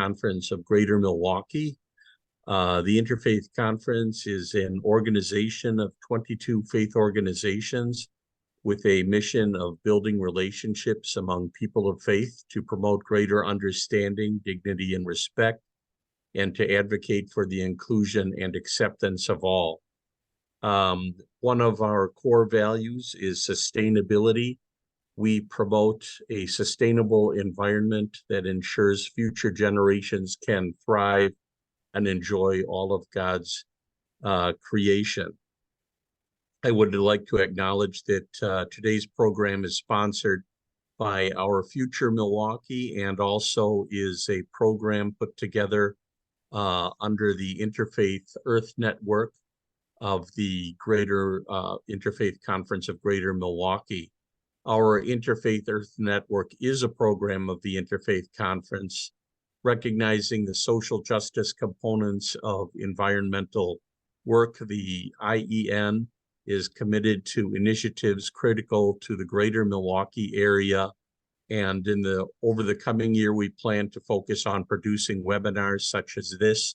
Conference of Greater Milwaukee. The Interfaith Conference is an organization of 22 faith organizations with a mission of building relationships among people of faith to promote greater understanding, dignity, and respect, and to advocate for the inclusion and acceptance of all. One of our core values is sustainability. We promote a sustainable environment that ensures future generations can thrive and enjoy all of God's creation. I would like to acknowledge that today's program is sponsored by Our Future Milwaukee and also is a program put together under the Interfaith Earth Network of the Greater Interfaith Conference of Greater Milwaukee. Our Interfaith Earth Network is a program of the Interfaith Conference, recognizing the social justice components of environmental work. The IEN is committed to initiatives critical to the Greater Milwaukee area, and over the coming year, we plan to focus on producing webinars such as this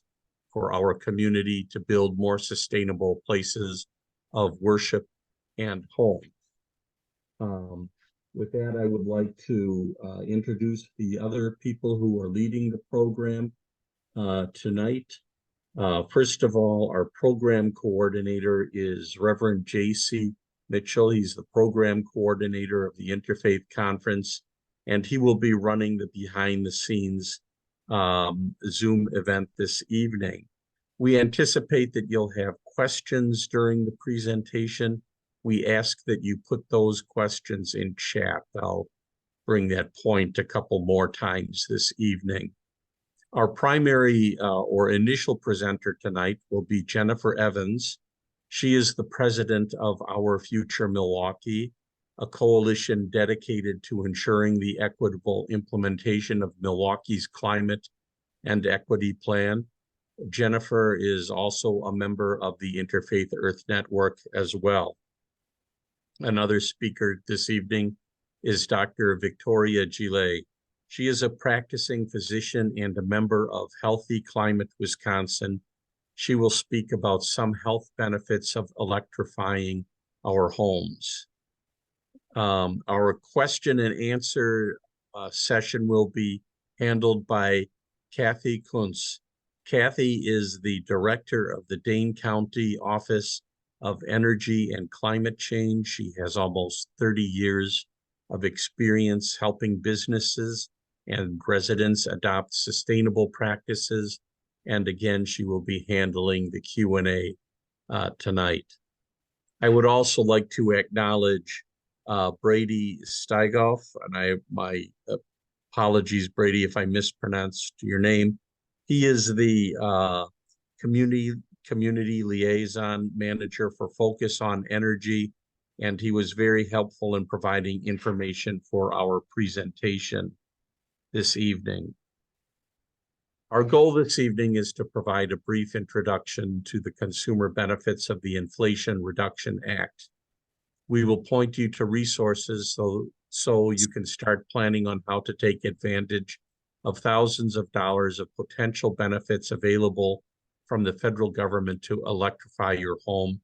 for our community to build more sustainable places of worship and home. With that, I would like to introduce the other people who are leading the program tonight. First of all, our program coordinator is Reverend J.C. Mitchell. He's the program coordinator of the Interfaith Conference, and he will be running the behind-the-scenes Zoom event this evening. We anticipate that you'll have questions during the presentation. We ask that you put those questions in chat. I'll bring that point a couple more times this evening. Our primary or initial presenter tonight will be Jennifer Evans. She is the president of Our Future Milwaukee, a coalition dedicated to ensuring the equitable implementation of Milwaukee's climate and equity plan. Jennifer is also a member of the Interfaith Earth Network as well. Another speaker this evening is Dr. Victoria Gillet. She is a practicing physician and a member of Healthy Climate Wisconsin. She will speak about some health benefits of electrifying our homes. Our question and answer session will be handled by Kathy Kuntz. Kathy is the director of the Dane County Office of Energy and Climate Change. She has almost 30 years of experience helping businesses and residents adopt sustainable practices. And again, she will be handling the Q&A tonight. I would also like to acknowledge Brady Steigoff, and my apologies, Brady, if I mispronounced your name. He is the community liaison manager for Focus on Energy, and he was very helpful in providing information for our presentation this evening. Our goal this evening is to provide a brief introduction to the consumer benefits of the Inflation Reduction Act. We will point you to resources so you can start planning on how to take advantage of thousands of dollars of potential benefits available from the federal government to electrify your home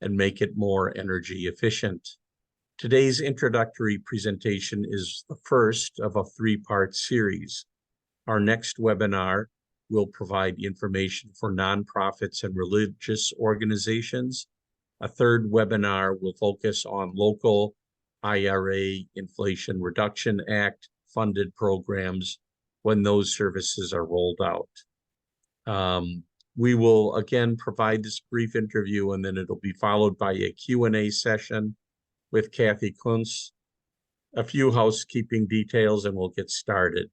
and make it more energy efficient. Today's introductory presentation is the first of a three-part series. Our next webinar will provide information for nonprofits and religious organizations. A third webinar will focus on local IRA Inflation Reduction Act funded programs when those services are rolled out. We will again provide this brief interview, and then it'll be followed by a Q&A session with Kathy Kuntz, a few housekeeping details, and we'll get started.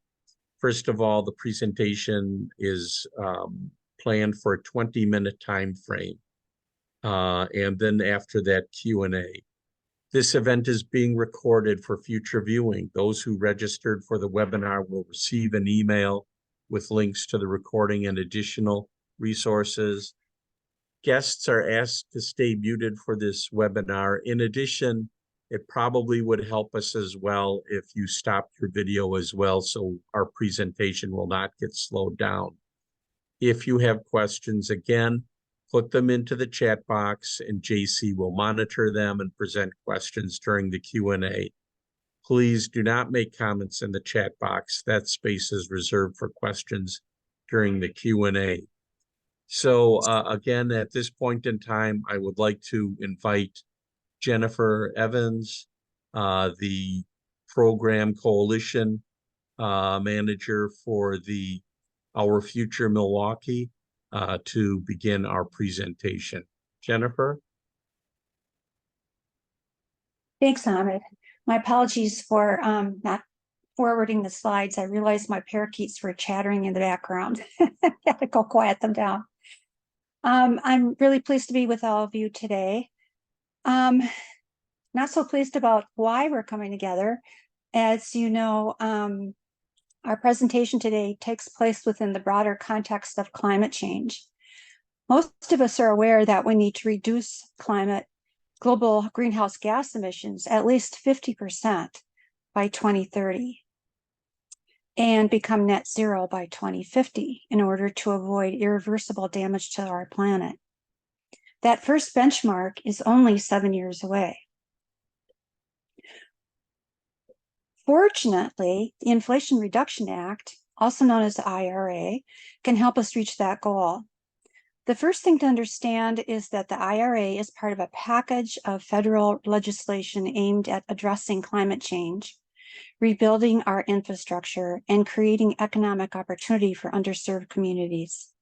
First of all, the presentation is planned for a 20-minute time frame, and then after that, Q&A. This event is being recorded for future viewing. Those who registered for the webinar will receive an email with links to the recording and additional resources. Guests are asked to stay muted for this webinar. In addition, It probably would help us as well if you stopped your video as well, so our presentation will not get slowed down. If you have questions, again, put them into the chat box and JC will monitor them and present questions during the Q&A. Please do not make comments in the chat box. That space is reserved for questions during the Q&A. So again, at this point in time, I would like to invite Jennifer Evans, the program coalition manager for the Our Future Milwaukee, to begin our presentation. Jennifer? Thanks, Ahmed. My apologies for not forwarding the slides. I realized my parakeets were chattering in the background. I had to go quiet them down. I'm really pleased to be with all of you today. Not so pleased about why we're coming together. As you know, our presentation today takes place within the broader context of climate change. Most of us are aware that we need to reduce global greenhouse gas emissions at least 50% by 2030 and become net zero by 2050 in order to avoid irreversible damage to our planet. That first benchmark is only 7 years away. Fortunately, the Inflation Reduction Act, also known as the IRA, can help us reach that goal. The first thing to understand is that the IRA is part of a package of federal legislation aimed at addressing climate change, rebuilding our infrastructure, and creating economic opportunity for underserved communities.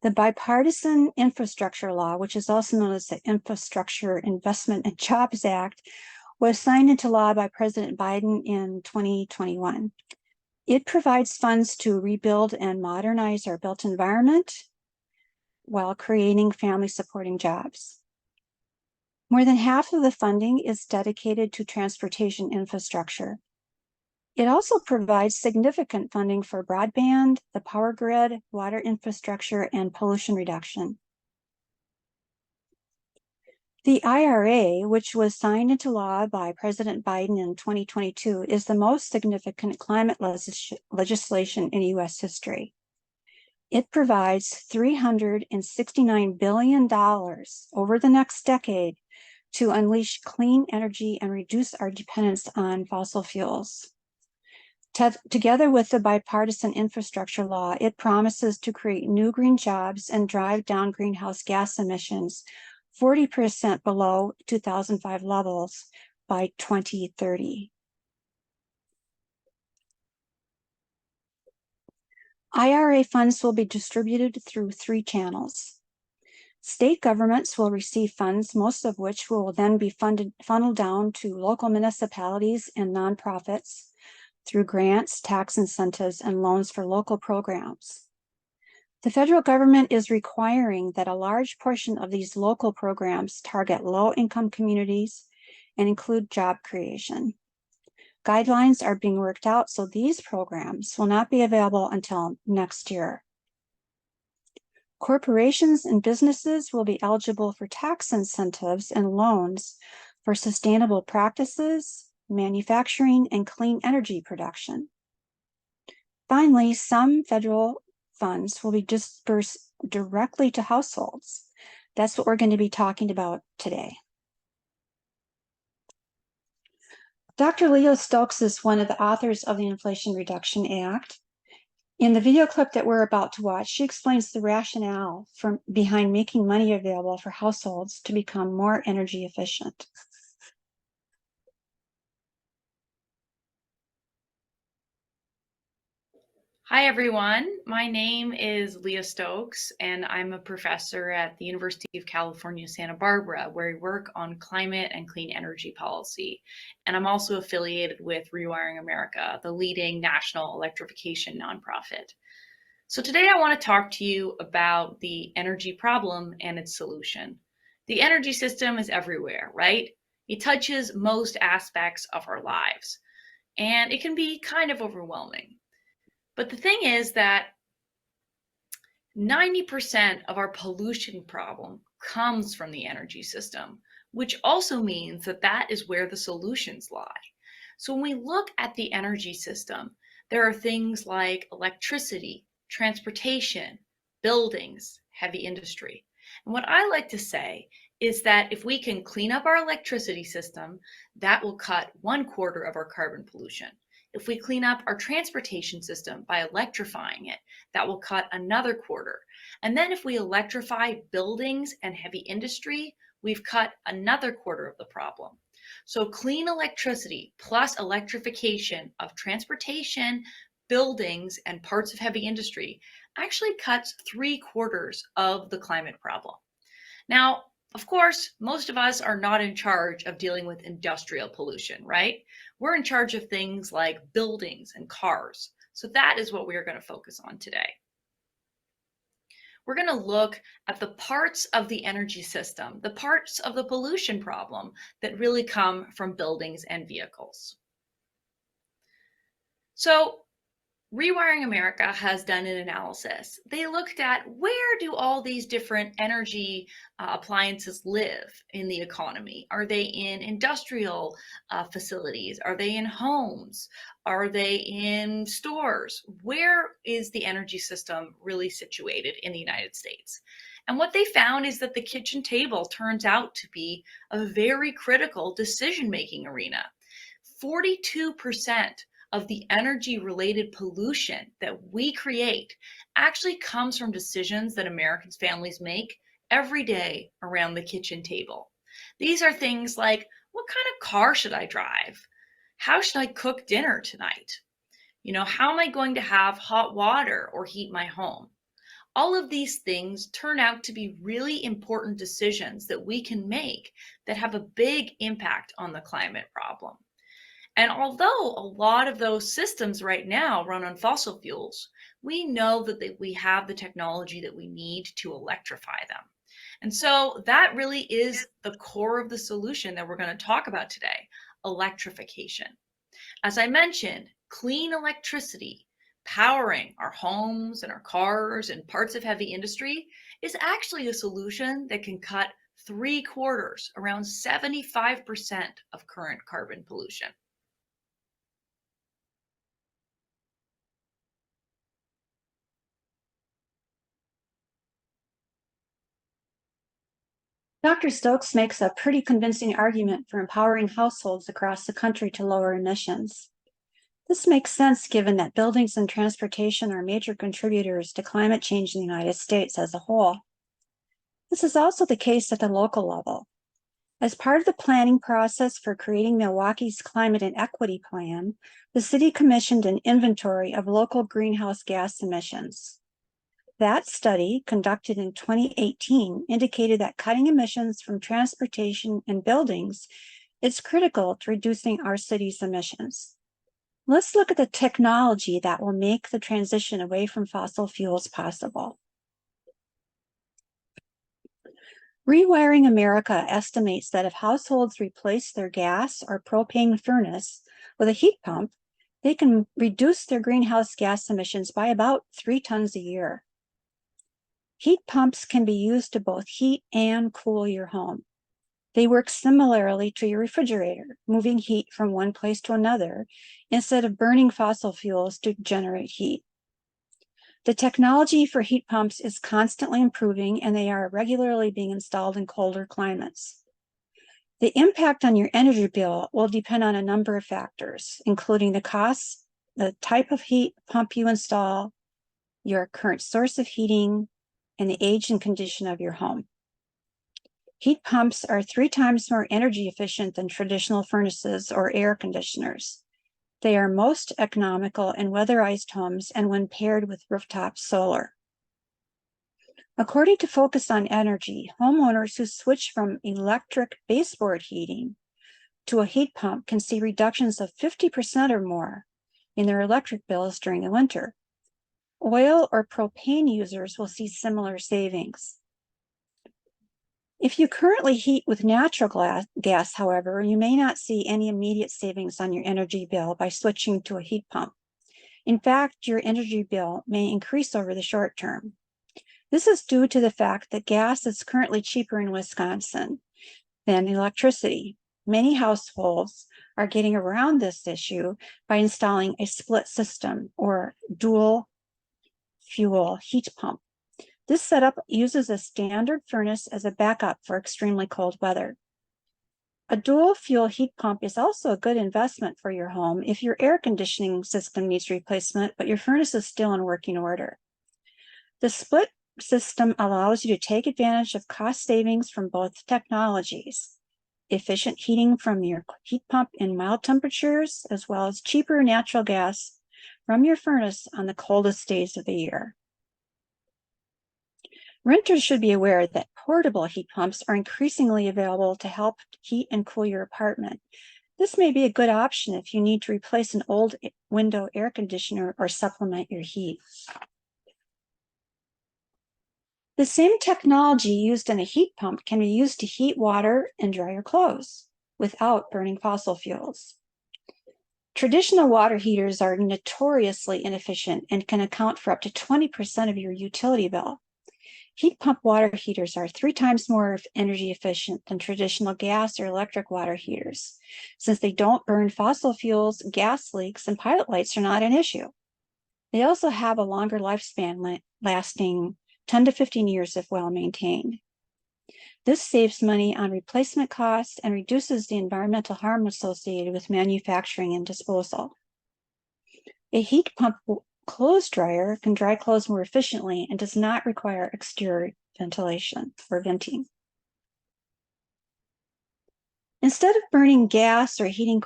The Bipartisan Infrastructure Law, which is also known as the Infrastructure Investment and Jobs Act, was signed into law by President Biden in 2021. It provides funds to rebuild and modernize our built environment while creating family-supporting jobs. More than half of the funding is dedicated to transportation infrastructure. It also provides significant funding for broadband, the power grid, water infrastructure, and pollution reduction. The IRA, which was signed into law by President Biden in 2022, is the most significant climate legislation in U.S. history. It provides $369 billion over the next decade to unleash clean energy and reduce our dependence on fossil fuels. Together with the Bipartisan Infrastructure Law, it promises to create new green jobs and drive down greenhouse gas emissions 40% below 2005 levels by 2030. IRA funds will be distributed through 3 channels. State governments will receive funds, most of which will then be funneled down to local municipalities and nonprofits through grants, tax incentives, and loans for local programs. The federal government is requiring that a large portion of these local programs target low-income communities and include job creation. Guidelines are being worked out, so these programs will not be available until next year. Corporations and businesses will be eligible for tax incentives and loans for sustainable practices, manufacturing, and clean energy production. Finally, some federal funds will be dispersed directly to households. That's what we're going to be talking about today. Dr. Leo Stokes is one of the authors of the Inflation Reduction Act. In the video clip that we're about to watch, she explains the rationale behind making money available for households to become more energy efficient. Hi, everyone. My name is Leah Stokes, and I'm a professor at the University of California, Santa Barbara, where I work on climate and clean energy policy. And I'm also affiliated with Rewiring America, the leading national electrification nonprofit. So today I want to talk to you about the energy problem and its solution. The energy system is everywhere, right? It touches most aspects of our lives, and it can be kind of overwhelming. But the thing is that 90% of our pollution problem comes from the energy system, which also means that that is where the solutions lie. So when we look at the energy system, there are things like electricity, transportation, buildings, heavy industry. And what I like to say is that if we can clean up our electricity system, that will cut 1/4 of our carbon pollution. If we clean up our transportation system by electrifying it, that will cut another 1/4. And then if we electrify buildings and heavy industry, we've cut another 1/4 of the problem. So clean electricity plus electrification of transportation, buildings, and parts of heavy industry actually cuts 3/4 of the climate problem. Now, of course, most of us are not in charge of dealing with industrial pollution, right? We're in charge of things like buildings and cars. So that is what we are going to focus on today. We're going to look at the parts of the energy system, the parts of the pollution problem that really come from buildings and vehicles. So Rewiring America has done an analysis. They looked at where do all these different energy appliances live in the economy? Are they in industrial facilities? Are they in homes? Are they in stores? Where is the energy system really situated in the United States? And what they found is that the kitchen table turns out to be a very critical decision-making arena. 42% of the energy-related pollution that we create actually comes from decisions that Americans' families make every day around the kitchen table. These are things like, what kind of car should I drive? How should I cook dinner tonight? How am I going to have hot water or heat my home? All of these things turn out to be really important decisions that we can make that have a big impact on the climate problem. And although a lot of those systems right now run on fossil fuels, we know that we have the technology that we need to electrify them. And so that really is the core of the solution that we're going to talk about today, electrification. As I mentioned, clean electricity powering our homes and our cars and parts of heavy industry is actually a solution that can cut 3/4, around 75% of current carbon pollution. Dr. Stokes makes a pretty convincing argument for empowering households across the country to lower emissions. This makes sense given that buildings and transportation are major contributors to climate change in the United States as a whole. This is also the case at the local level. As part of the planning process for creating Milwaukee's Climate and Equity Plan, the city commissioned an inventory of local greenhouse gas emissions. That study, conducted in 2018, indicated that cutting emissions from transportation and buildings is critical to reducing our city's emissions. Let's look at the technology that will make the transition away from fossil fuels possible. Rewiring America estimates that if households replace their gas or propane furnace with a heat pump, they can reduce their greenhouse gas emissions by about 3 tons a year. Heat pumps can be used to both heat and cool your home. They work similarly to your refrigerator, moving heat from one place to another instead of burning fossil fuels to generate heat. The technology for heat pumps is constantly improving, and they are regularly being installed in colder climates. The impact on your energy bill will depend on a number of factors, including the cost, the type of heat pump you install, your current source of heating, and the age and condition of your home. Heat pumps are 3 times more energy efficient than traditional furnaces or air conditioners. They are most economical in weatherized homes and when paired with rooftop solar. According to Focus on Energy, homeowners who switch from electric baseboard heating to a heat pump can see reductions of 50% or more in their electric bills during the winter. Oil or propane users will see similar savings. If you currently heat with natural gas, however, you may not see any immediate savings on your energy bill by switching to a heat pump. In fact, your energy bill may increase over the short term. This is due to the fact that gas is currently cheaper in Wisconsin, than electricity. Many households are getting around this issue by installing a split system or dual fuel heat pump. This setup uses a standard furnace as a backup for extremely cold weather. A dual fuel heat pump is also a good investment for your home if your air conditioning system needs replacement, but your furnace is still in working order. The split system allows you to take advantage of cost savings from both technologies: efficient heating from your heat pump in mild temperatures, as well as cheaper natural gas from your furnace on the coldest days of the year. Renters should be aware that portable heat pumps are increasingly available to help heat and cool your apartment. This may be a good option if you need to replace an old window air conditioner or supplement your heat. The same technology used in a heat pump can be used to heat water and dry your clothes without burning fossil fuels. Traditional water heaters are notoriously inefficient and can account for up to 20% of your utility bill. Heat pump water heaters are 3 times more energy efficient than traditional gas or electric water heaters. Since they don't burn fossil fuels, gas leaks and pilot lights are not an issue. They also have a longer lifespan, lasting 10 to 15 years if well maintained. This saves money on replacement costs and reduces the environmental harm associated with manufacturing and disposal. A heat pump clothes dryer can dry clothes more efficiently and does not require exterior ventilation or venting. Instead of burning gas or heating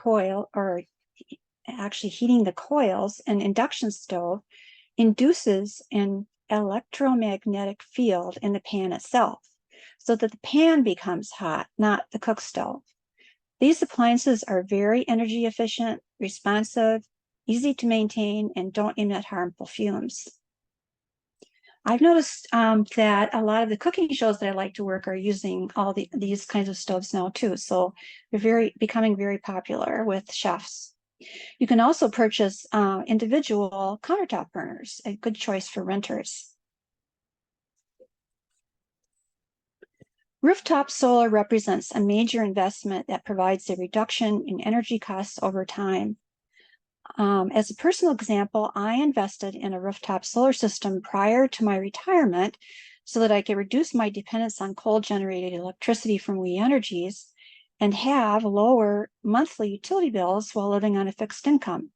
heating the coils, an induction stove induces an electromagnetic field in the pan itself, so that the pan becomes hot, not the cook stove. These appliances are very energy efficient, responsive, easy to maintain, and don't emit harmful fumes. I've noticed that a lot of the cooking shows that I like to work are using all these kinds of stoves now too, so they're becoming very popular with chefs. You can also purchase individual countertop burners, a good choice for renters. Rooftop solar represents a major investment that provides a reduction in energy costs over time. As a personal example, I invested in a rooftop solar system prior to my retirement so that I could reduce my dependence on coal-generated electricity from We Energies and have lower monthly utility bills while living on a fixed income.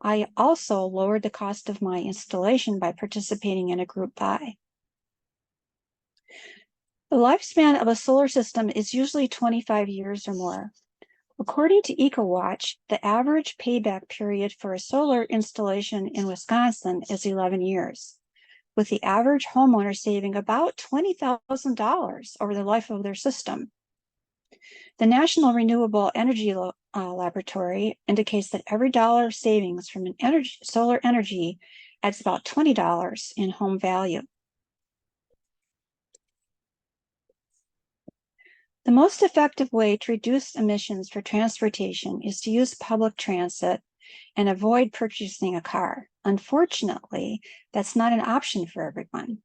I also lowered the cost of my installation by participating in a group buy. The lifespan of a solar system is usually 25 years or more. According to EcoWatch, the average payback period for a solar installation in Wisconsin is 11 years, with the average homeowner saving about $20,000 over the life of their system. The National Renewable Energy Laboratory indicates that every dollar savings from solar energy adds about $20 in home value. The most effective way to reduce emissions for transportation is to use public transit and avoid purchasing a car. Unfortunately, that's not an option for everyone.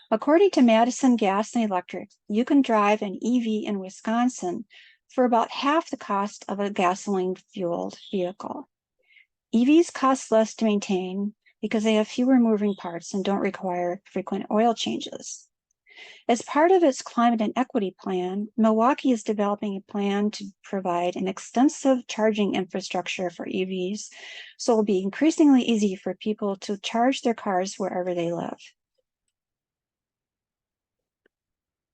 According to Madison Gas and Electric, you can drive an EV in Wisconsin for about half the cost of a gasoline-fueled vehicle. EVs cost less to maintain because they have fewer moving parts and don't require frequent oil changes. As part of its climate and equity plan, Milwaukee is developing a plan to provide an extensive charging infrastructure for EVs, so it will be increasingly easy for people to charge their cars wherever they live.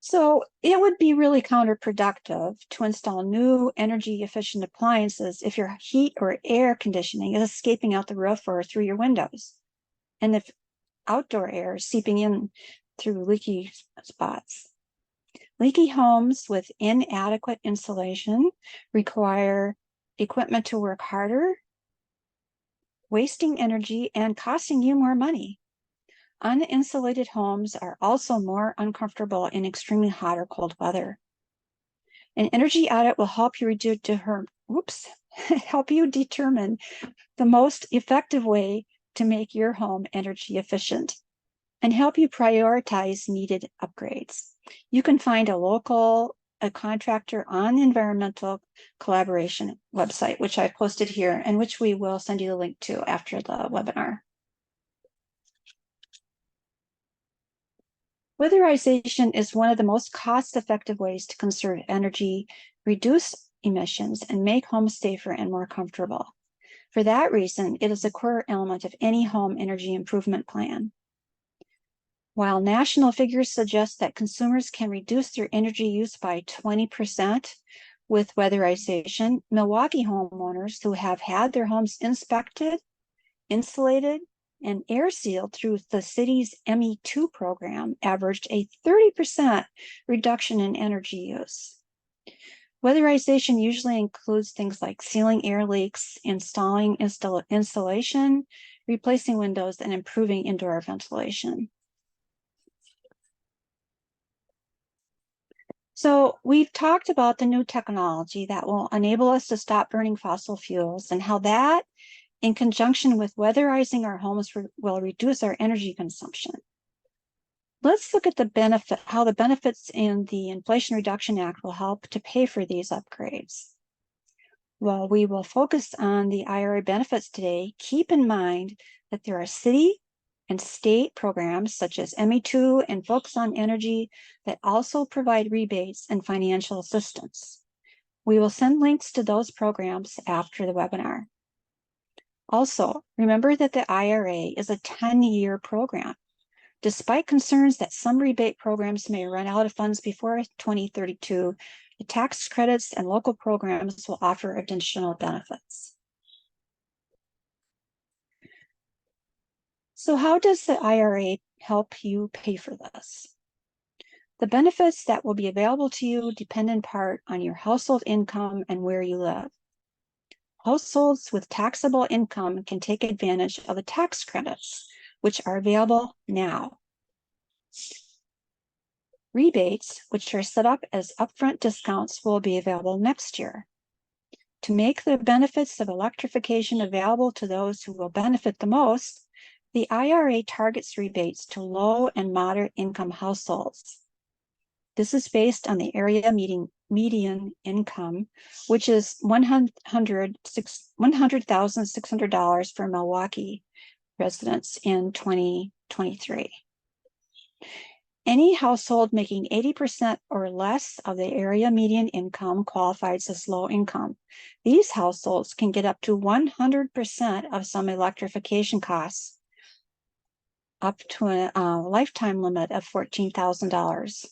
So it would be really counterproductive to install new energy-efficient appliances if your heat or air conditioning is escaping out the roof or through your windows, and if outdoor air is seeping in through leaky spots. Leaky homes with inadequate insulation require equipment to work harder, wasting energy and costing you more money. Uninsulated homes are also more uncomfortable in extremely hot or cold weather. An energy audit will help you help you determine the most effective way to make your home energy efficient and help you prioritize needed upgrades. You can find a local a contractor on the environmental collaboration website, which I posted here and which we will send you the link to after the webinar. Weatherization is one of the most cost-effective ways to conserve energy, reduce emissions, and make homes safer and more comfortable. For that reason, it is a core element of any home energy improvement plan. While national figures suggest that consumers can reduce their energy use by 20% with weatherization, Milwaukee homeowners who have had their homes inspected, insulated, and air sealed through the city's ME2 program averaged a 30% reduction in energy use. Weatherization usually includes things like sealing air leaks, installing insulation, replacing windows, and improving indoor ventilation. So we've talked about the new technology that will enable us to stop burning fossil fuels and how that, in conjunction with weatherizing our homes, will reduce our energy consumption. Let's look at how the benefits in the Inflation Reduction Act will help to pay for these upgrades. While we will focus on the IRA benefits today, keep in mind that there are city and state programs such as ME2 and Focus on Energy that also provide rebates and financial assistance. We will send links to those programs after the webinar. Also, remember that the IRA is a 10-year program. Despite concerns that some rebate programs may run out of funds before 2032, the tax credits and local programs will offer additional benefits. So how does the IRA help you pay for this? The benefits that will be available to you depend in part on your household income and where you live. Households with taxable income can take advantage of the tax credits, which are available now. Rebates, which are set up as upfront discounts, will be available next year. To make the benefits of electrification available to those who will benefit the most, the IRA targets rebates to low and moderate income households. This is based on the area median income, which is $100,600 for Milwaukee residents in 2023. Any household making 80% or less of the area median income qualifies as low income. These households can get up to 100% of some electrification costs, up to a lifetime limit of $14,000.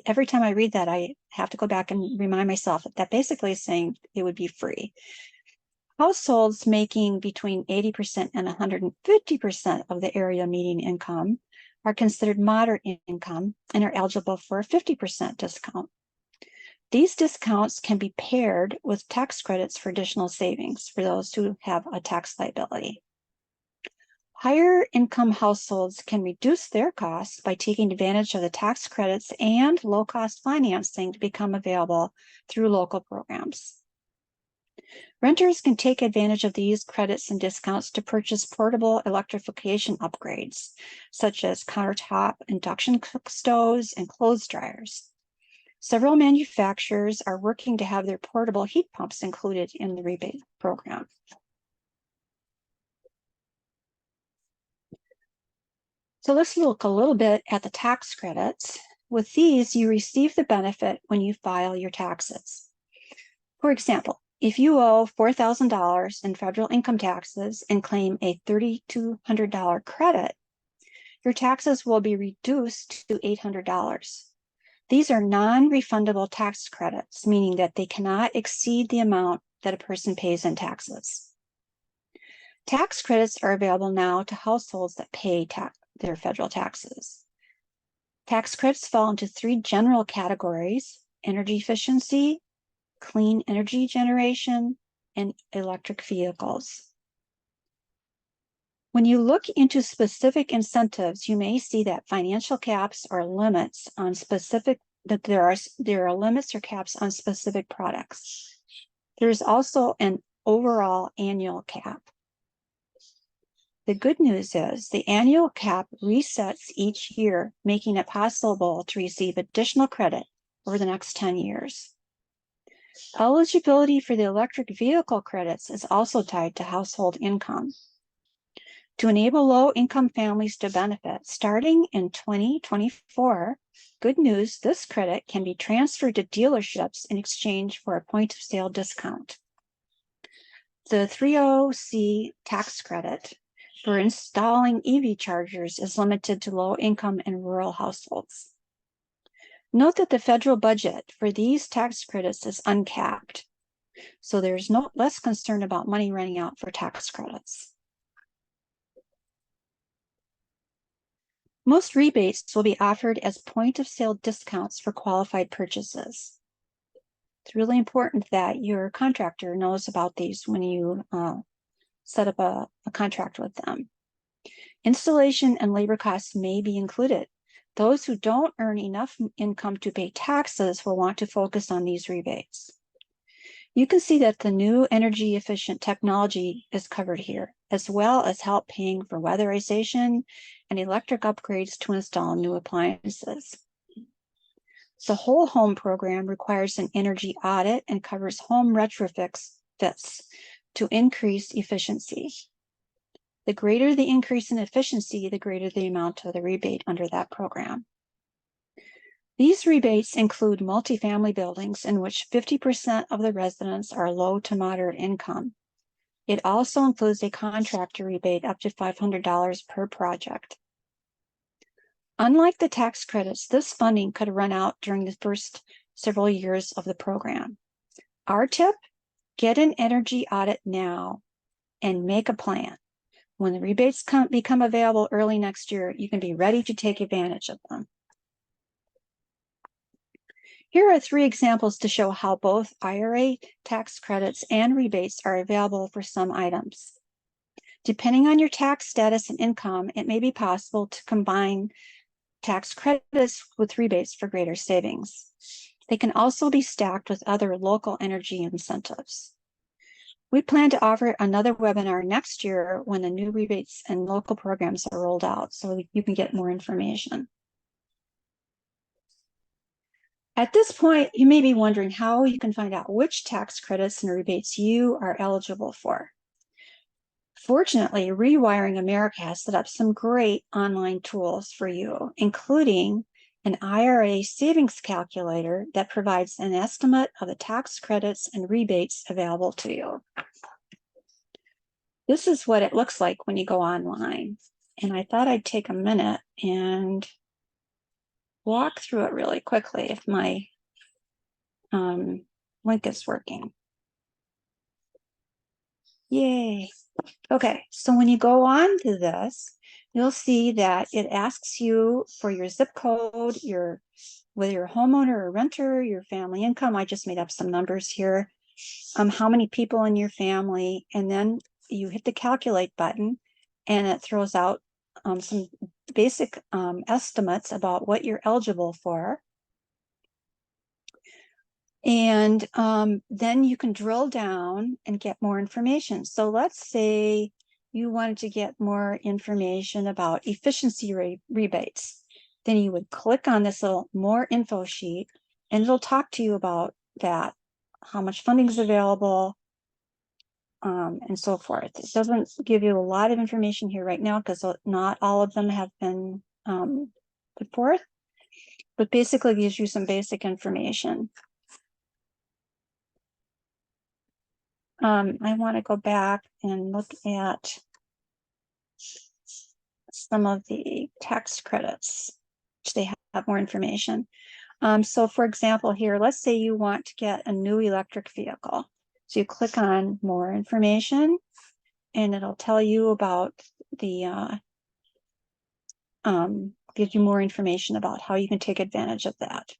Every time I read that, I have to go back and remind myself that basically is saying it would be free. Households making between 80% and 150% of the area median income are considered moderate income and are eligible for a 50% discount. These discounts can be paired with tax credits for additional savings for those who have a tax liability. Higher income households can reduce their costs by taking advantage of the tax credits and low-cost financing to become available through local programs. Renters can take advantage of these credits and discounts to purchase portable electrification upgrades, such as countertop induction cook stoves and clothes dryers. Several manufacturers are working to have their portable heat pumps included in the rebate program. So let's look a little bit at the tax credits. With these, you receive the benefit when you file your taxes. For example, if you owe $4,000 in federal income taxes and claim a $3,200 credit, your taxes will be reduced to $800. These are non-refundable tax credits, meaning that they cannot exceed the amount that a person pays in taxes. Tax credits are available now to households that pay their federal taxes. Tax credits fall into three general categories: energy efficiency, clean energy generation, and electric vehicles. When you look into specific incentives, you may see that financial caps or limits on there are limits or caps on specific products. There's also an overall annual cap. The good news is the annual cap resets each year, making it possible to receive additional credit over the next 10 years. Eligibility for the electric vehicle credits is also tied to household income. To enable low-income families to benefit, starting in 2024, good news, this credit can be transferred to dealerships in exchange for a point-of-sale discount. The 30C tax credit for installing EV chargers is limited to low-income and rural households. Note that the federal budget for these tax credits is uncapped, so there's no less concern about money running out for tax credits. Most rebates will be offered as point-of-sale discounts for qualified purchases. It's really important that your contractor knows about these when you set up a contract with them. Installation and labor costs may be included. Those who don't earn enough income to pay taxes will want to focus on these rebates. You can see that the new energy efficient technology is covered here, as well as help paying for weatherization and electric upgrades to install new appliances. The whole home program requires an energy audit and covers home retrofits to increase efficiency. The greater the increase in efficiency, the greater the amount of the rebate under that program. These rebates include multifamily buildings in which 50% of the residents are low to moderate income. It also includes a contractor rebate up to $500 per project. Unlike the tax credits, this funding could run out during the first several years of the program. Our tip, get an energy audit now and make a plan. When the rebates become available early next year, you can be ready to take advantage of them. Here are 3 examples to show how both IRA tax credits and rebates are available for some items. Depending on your tax status and income, it may be possible to combine tax credits with rebates for greater savings. They can also be stacked with other local energy incentives. We plan to offer another webinar next year when the new rebates and local programs are rolled out, so you can get more information. At this point, you may be wondering how you can find out which tax credits and rebates you are eligible for. Fortunately, Rewiring America has set up some great online tools for you, including an IRA savings calculator that provides an estimate of the tax credits and rebates available to you. This is what it looks like when you go online. And I thought I'd take a minute and walk through it really quickly if my link is working. Yay. Okay, so when you go on to this, you'll see that it asks you for your zip code, whether you're a homeowner or renter, your family income. I just made up some numbers here. How many people in your family, and then you hit the calculate button and it throws out some basic estimates about what you're eligible for. And then you can drill down and get more information. So let's say you wanted to get more information about efficiency rebates. Then you would click on this little more info sheet and it'll talk to you about that, how much funding is available, and so forth. It doesn't give you a lot of information here right now because not all of them have been put forth, but basically gives you some basic information. I want to go back and look at some of the tax credits, which they have more information. So for example, here, let's say you want to get a new electric vehicle. So you click on more information and it'll tell you about the, gives you more information about how you can take advantage of that.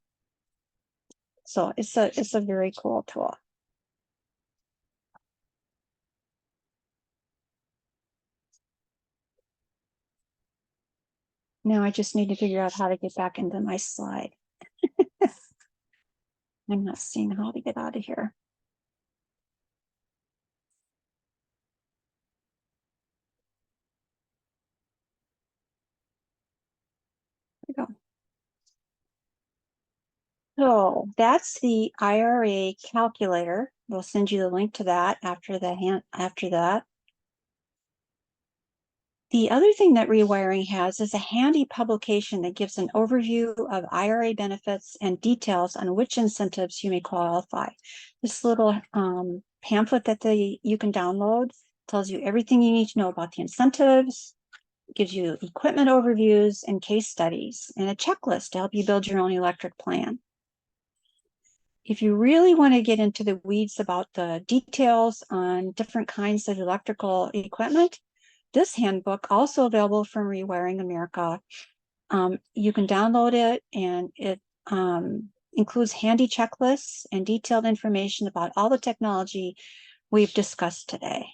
So it's a very cool tool. Now I just need to figure out how to get back into my slide. I'm not seeing how to get out of here. There we go. So that's the IRA calculator. We'll send you the link to that after that. The other thing that Rewiring has is a handy publication that gives an overview of IRA benefits and details on which incentives you may qualify. This little pamphlet that you can download tells you everything you need to know about the incentives, gives you equipment overviews and case studies, and a checklist to help you build your own electric plan. If you really want to get into the weeds about the details on different kinds of electrical equipment, this handbook, also available from Rewiring America, you can download it, and it includes handy checklists and detailed information about all the technology we've discussed today.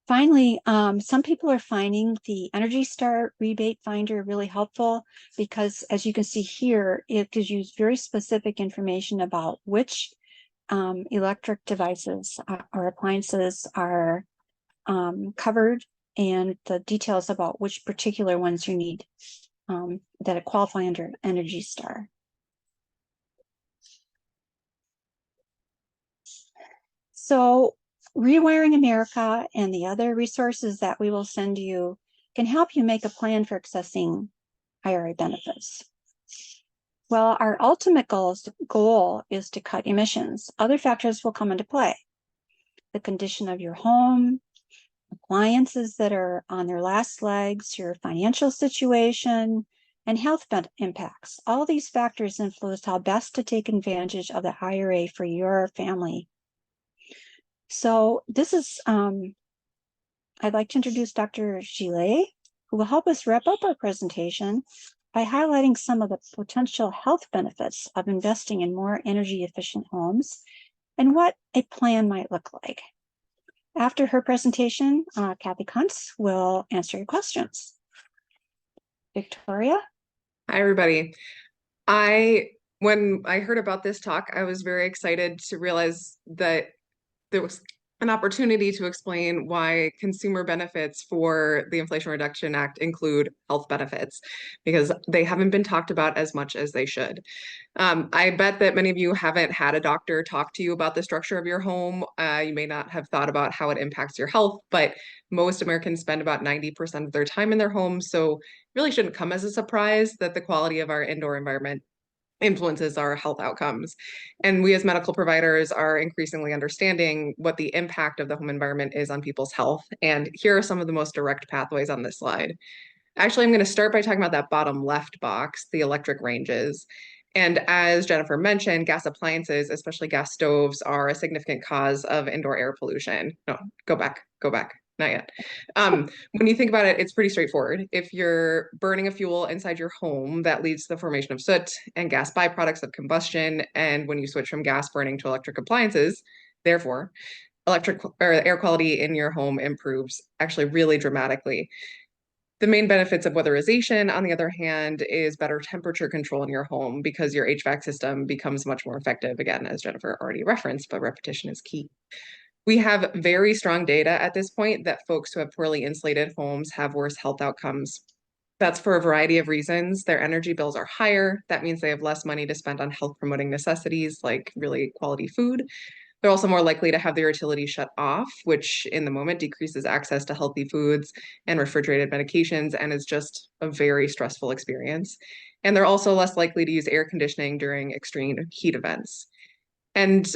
Finally, some people are finding the Energy Star rebate finder really helpful because, as you can see here, it gives you very specific information about which electric devices or appliances are covered, and the details about which particular ones you need that qualify under Energy Star. So Rewiring America and the other resources that we will send you can help you make a plan for accessing IRA benefits. Well, our ultimate goal is to cut emissions. Other factors will come into play. The condition of your home, appliances that are on their last legs, your financial situation, and health impacts. All these factors influence how best to take advantage of the IRA for your family. So this is, I'd like to introduce Dr. Gillet, who will help us wrap up our presentation by highlighting some of the potential health benefits of investing in more energy efficient homes and what a plan might look like. After her presentation, Kathy Kuntz will answer your questions. Victoria? Hi, everybody. When I heard about this talk, I was very excited to realize that there was an opportunity to explain why consumer benefits for the Inflation Reduction Act include health benefits, because they haven't been talked about as much as they should. I bet that many of you haven't had a doctor talk to you about the structure of your home. You may not have thought about how it impacts your health, but most Americans spend about 90% of their time in their homes, so it really shouldn't come as a surprise that the quality of our indoor environment influences our health outcomes. And we as medical providers are increasingly understanding what the impact of the home environment is on people's health. And here are some of the most direct pathways on this slide. Actually, I'm going to start by talking about that bottom left box, the electric ranges. And as Jennifer mentioned, gas appliances, especially gas stoves, are a significant cause of indoor air pollution. No, go back, not yet. When you think about it, it's pretty straightforward. If you're burning a fuel inside your home, that leads to the formation of soot and gas byproducts of combustion. And when you switch from gas burning to electric appliances, therefore, electric or air quality in your home improves actually really dramatically. The main benefits of weatherization, on the other hand, is better temperature control in your home because your HVAC system becomes much more effective, again, as Jennifer already referenced, but repetition is key. We have very strong data at this point that folks who have poorly insulated homes have worse health outcomes. That's for a variety of reasons. Their energy bills are higher. That means they have less money to spend on health promoting necessities like really quality food. They're also more likely to have their utilities shut off, which in the moment decreases access to healthy foods and refrigerated medications, and is just a very stressful experience. And they're also less likely to use air conditioning during extreme heat events. And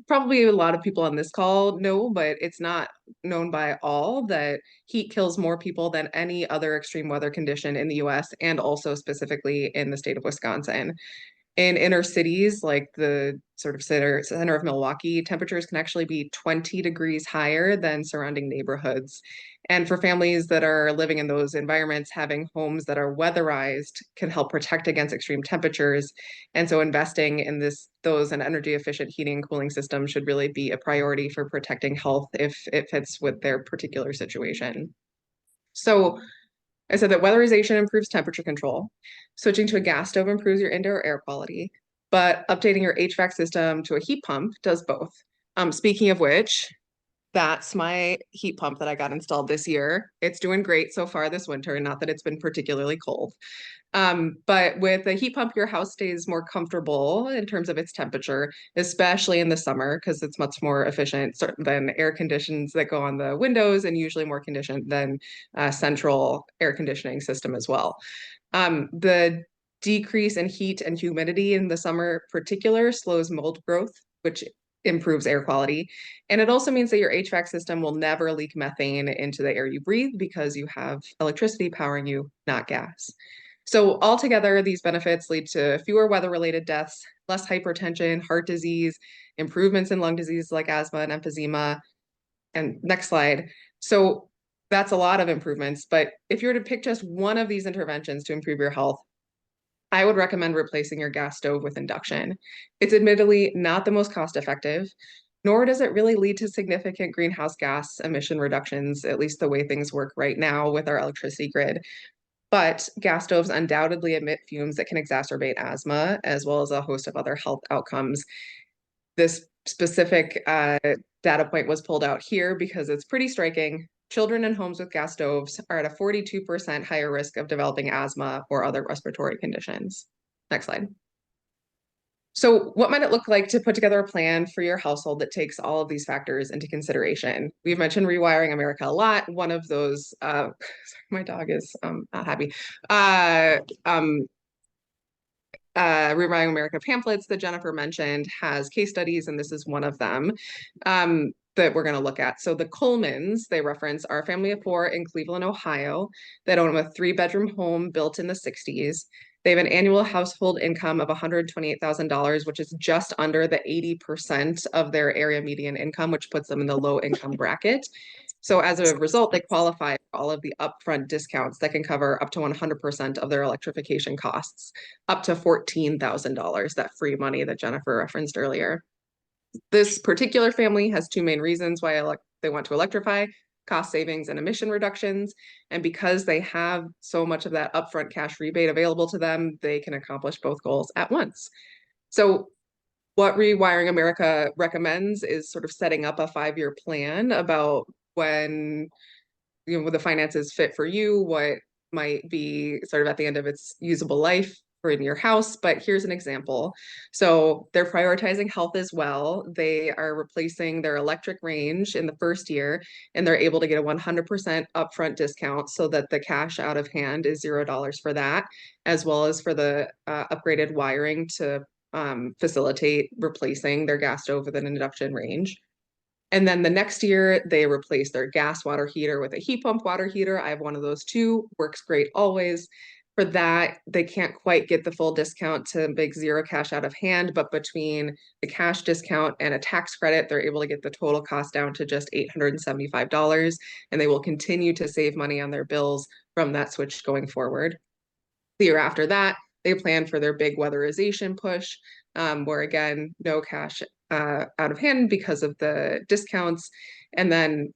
probably a lot of people on this call know, but it's not known by all, that heat kills more people than any other extreme weather condition in the US and also specifically in the state of Wisconsin. In inner cities, like the sort of center of Milwaukee, temperatures can actually be 20 degrees higher than surrounding neighborhoods. And for families that are living in those environments, having homes that are weatherized can help protect against extreme temperatures. And so investing in those and energy efficient heating and cooling systems should really be a priority for protecting health if it fits with their particular situation. So I said that weatherization improves temperature control. Switching to a gas stove improves your indoor air quality, but updating your HVAC system to a heat pump does both. Speaking of which, that's my heat pump that I got installed this year. It's doing great so far this winter, not that it's been particularly cold. But with a heat pump, your house stays more comfortable in terms of its temperature, especially in the summer, because it's much more efficient than air conditions that go on the windows, and usually more conditioned than central air conditioning system as well. The decrease in heat and humidity in the summer particular slows mold growth, which improves air quality. And it also means that your HVAC system will never leak methane into the air you breathe because you have electricity powering you, not gas. So altogether, these benefits lead to fewer weather-related deaths, less hypertension, heart disease, improvements in lung disease like asthma and emphysema. And next slide. So that's a lot of improvements, but if you were to pick just one of these interventions to improve your health, I would recommend replacing your gas stove with induction. It's admittedly not the most cost effective, nor does it really lead to significant greenhouse gas emission reductions, at least the way things work right now with our electricity grid. But gas stoves undoubtedly emit fumes that can exacerbate asthma, as well as a host of other health outcomes. This specific data point was pulled out here because it's pretty striking. Children in homes with gas stoves are at a 42% higher risk of developing asthma or other respiratory conditions. Next slide. So what might it look like to put together a plan for your household that takes all of these factors into consideration? We've mentioned Rewiring America a lot. One of those, sorry, my dog is not happy. Rewiring America pamphlets that Jennifer mentioned has case studies, and this is one of them that we're going to look at. So the Colemans, they reference, are a family of four in Cleveland, Ohio, that own a 3-bedroom home built in the 60s. They have an annual household income of $128,000, which is just under the 80% of their area median income, which puts them in the low income bracket. So as a result, they qualify for all of the upfront discounts that can cover up to 100% of their electrification costs, up to $14,000, that free money that Jennifer referenced earlier. This particular family has two main reasons why they want to electrify: cost savings and emission reductions. And because they have so much of that upfront cash rebate available to them, they can accomplish both goals at once. So what Rewiring America recommends is sort of setting up a 5-year plan about when, the finances fit for you, what might be sort of at the end of its usable life for in your house. But here's an example. So they're prioritizing health as well. They are replacing their electric range in the first year, and they're able to get a 100% upfront discount so that the cash out of hand is $0 for that, as well as for the upgraded wiring to facilitate replacing their gas stove with an induction range. And then the next year, they replace their gas water heater with a heat pump water heater. I have one of those too, works great always. For that, they can't quite get the full discount to make zero cash out of hand, but between the cash discount and a tax credit, they're able to get the total cost down to just $875, and they will continue to save money on their bills from that switch going forward. The year after that, they plan for their big weatherization push, where again, no cash out of hand because of the discounts, and then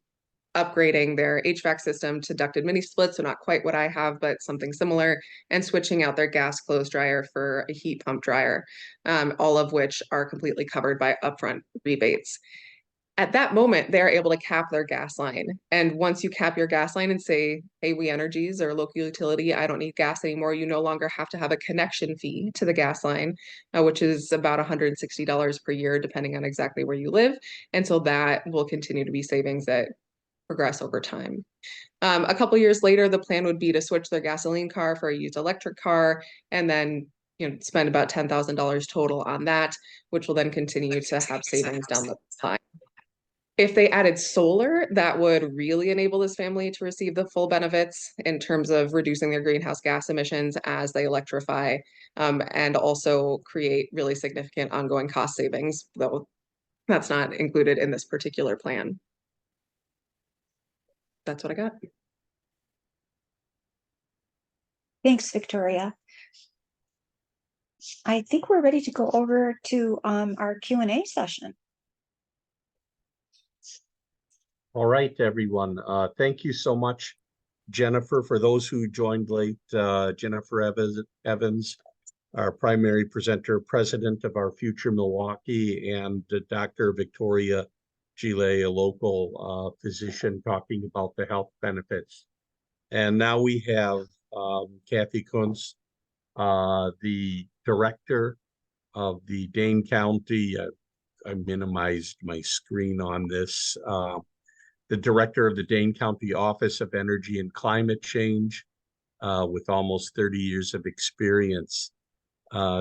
upgrading their HVAC system to ducted mini split, so not quite what I have, but something similar, and switching out their gas clothes dryer for a heat pump dryer, all of which are completely covered by upfront rebates. At that moment, they're able to cap their gas line. And once you cap your gas line and say, hey, We Energies or local utility, I don't need gas anymore, you no longer have to have a connection fee to the gas line, which is about $160 per year, depending on exactly where you live. And so that will continue to be savings that progress over time. A couple years later, the plan would be to switch their gasoline car for a used electric car, and then spend about $10,000 total on that, which will then continue to have savings down the line. If they added solar, that would really enable this family to receive the full benefits in terms of reducing their greenhouse gas emissions as they electrify, and also create really significant ongoing cost savings, though that's not included in this particular plan. That's what I got. Thanks, Victoria. I think we're ready to go over to our Q&A session. All right, everyone. Thank you so much, Jennifer. For those who joined late, Jennifer Evans, our primary presenter, president of our Future Milwaukee, and Dr. Victoria Gile, a local physician, talking about the health benefits. And now we have Kathy Kunz, The director of the Dane County, I minimized my screen on this, the director of the Dane County Office of Energy and Climate Change, with almost 30 years of experience.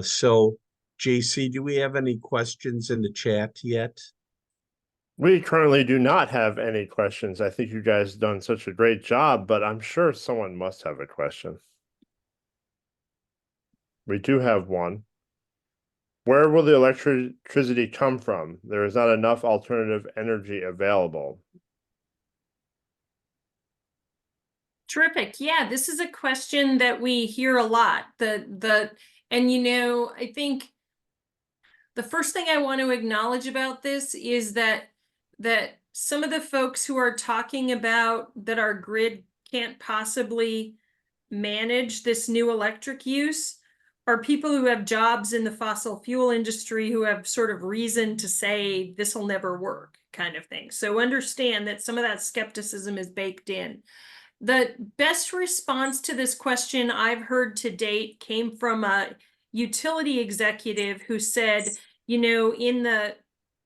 So, JC, do we have any questions in the chat yet? We currently do not have any questions. I think you guys have done such a great job, but I'm sure someone must have a question. We do have one. Where will the electricity come from? There is not enough alternative energy available. Terrific. Yeah, this is a question that we hear a lot. And I think the first thing I want to acknowledge about this is that some of the folks who are talking about that our grid can't possibly manage this new electric use are people who have jobs in the fossil fuel industry who have sort of reason to say this will never work kind of thing. So understand that some of that skepticism is baked in. The best response to this question I've heard to date came from a utility executive who said, in the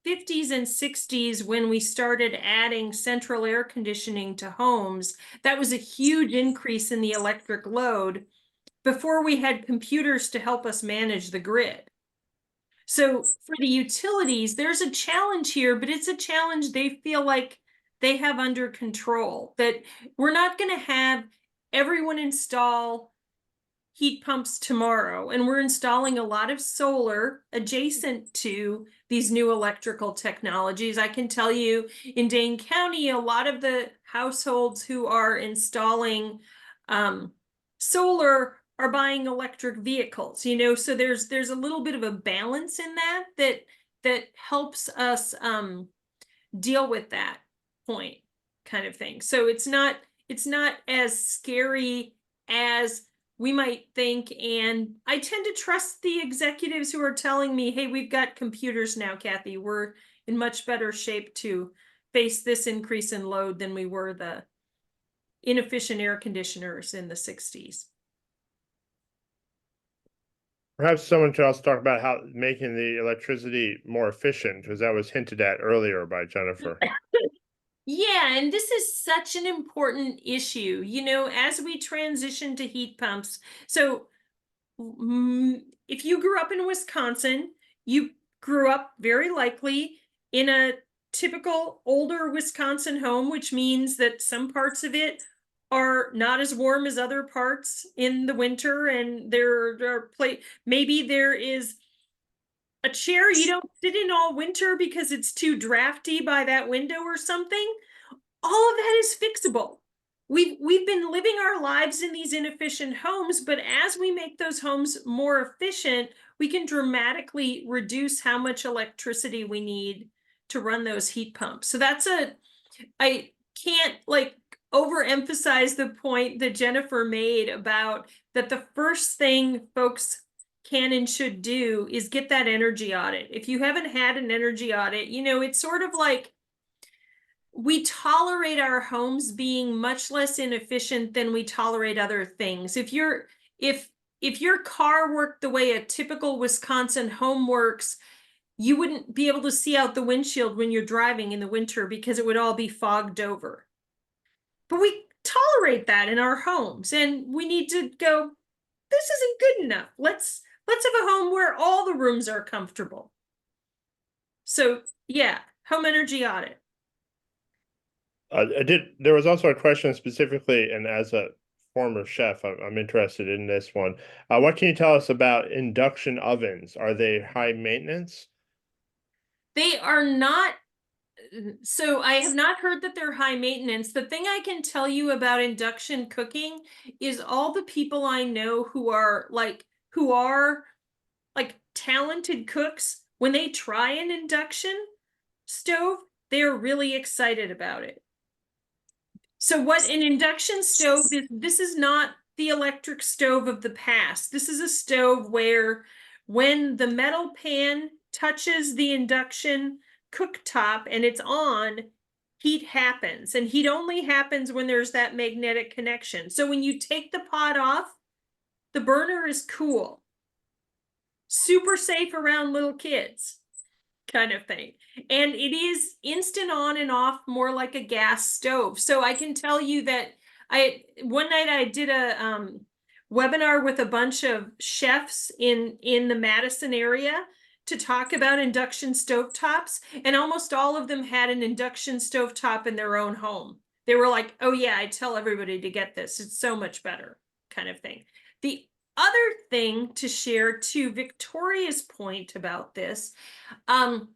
50s and 60s, when we started adding central air conditioning to homes, that was a huge increase in the electric load before we had computers to help us manage the grid. So for the utilities, there's a challenge here, but it's a challenge they feel like they have under control, that we're not going to have everyone install heat pumps tomorrow. And we're installing a lot of solar adjacent to these new electrical technologies. I can tell you in Dane County, a lot of the households who are installing solar are buying electric vehicles, so there's a little bit of a balance in that helps us deal with that point kind of thing. So it's not as scary as we might think. And I tend to trust the executives who are telling me, hey, we've got computers now, Kathy, we're in much better shape to face this increase in load than we were the inefficient air conditioners in the 60s. Perhaps someone could also talk about how making the electricity more efficient, because that was hinted at earlier by Jennifer. Yeah, and this is such an important issue, as we transition to heat pumps. So if you grew up in Wisconsin, you grew up very likely in a typical older Wisconsin home, which means that some parts of it are not as warm as other parts in the winter, and maybe there is a chair you don't sit in all winter because it's too drafty by that window or something. All of that is fixable. We've been living our lives in these inefficient homes, but as we make those homes more efficient, we can dramatically reduce how much electricity we need to run those heat pumps. So I can't overemphasize the point that Jennifer made about that the first thing folks can and should do is get that energy audit. If you haven't had an energy audit, it's sort of like we tolerate our homes being much less inefficient than we tolerate other things. If your car worked the way a typical Wisconsin home works, you wouldn't be able to see out the windshield when you're driving in the winter because it would all be fogged over. But we tolerate that in our homes, and we need to go, this isn't good enough. Let's have a home where all the rooms are comfortable. So yeah, home energy audit. There was also a question specifically, and as a former chef, I'm interested in this one. What can you tell us about induction ovens? Are they high maintenance? They are not. So I have not heard that they're high maintenance. The thing I can tell you about induction cooking is all the people I know who are talented cooks, when they try an induction stove, they're really excited about it. So what an induction stove is, this is not the electric stove of the past. This is a stove where when the metal pan touches the induction cooktop and it's on, heat happens, and heat only happens when there's that magnetic connection. So when you take the pot off, the burner is cool. Super safe around little kids, kind of thing. And it is instant on and off, more like a gas stove. So I can tell you that one night I did a webinar with a bunch of chefs in the Madison area to talk about induction stovetops, and almost all of them had an induction stovetop in their own home. They were like, oh yeah, I tell everybody to get this. It's so much better, kind of thing. The other thing to share, to Victoria's point about this, I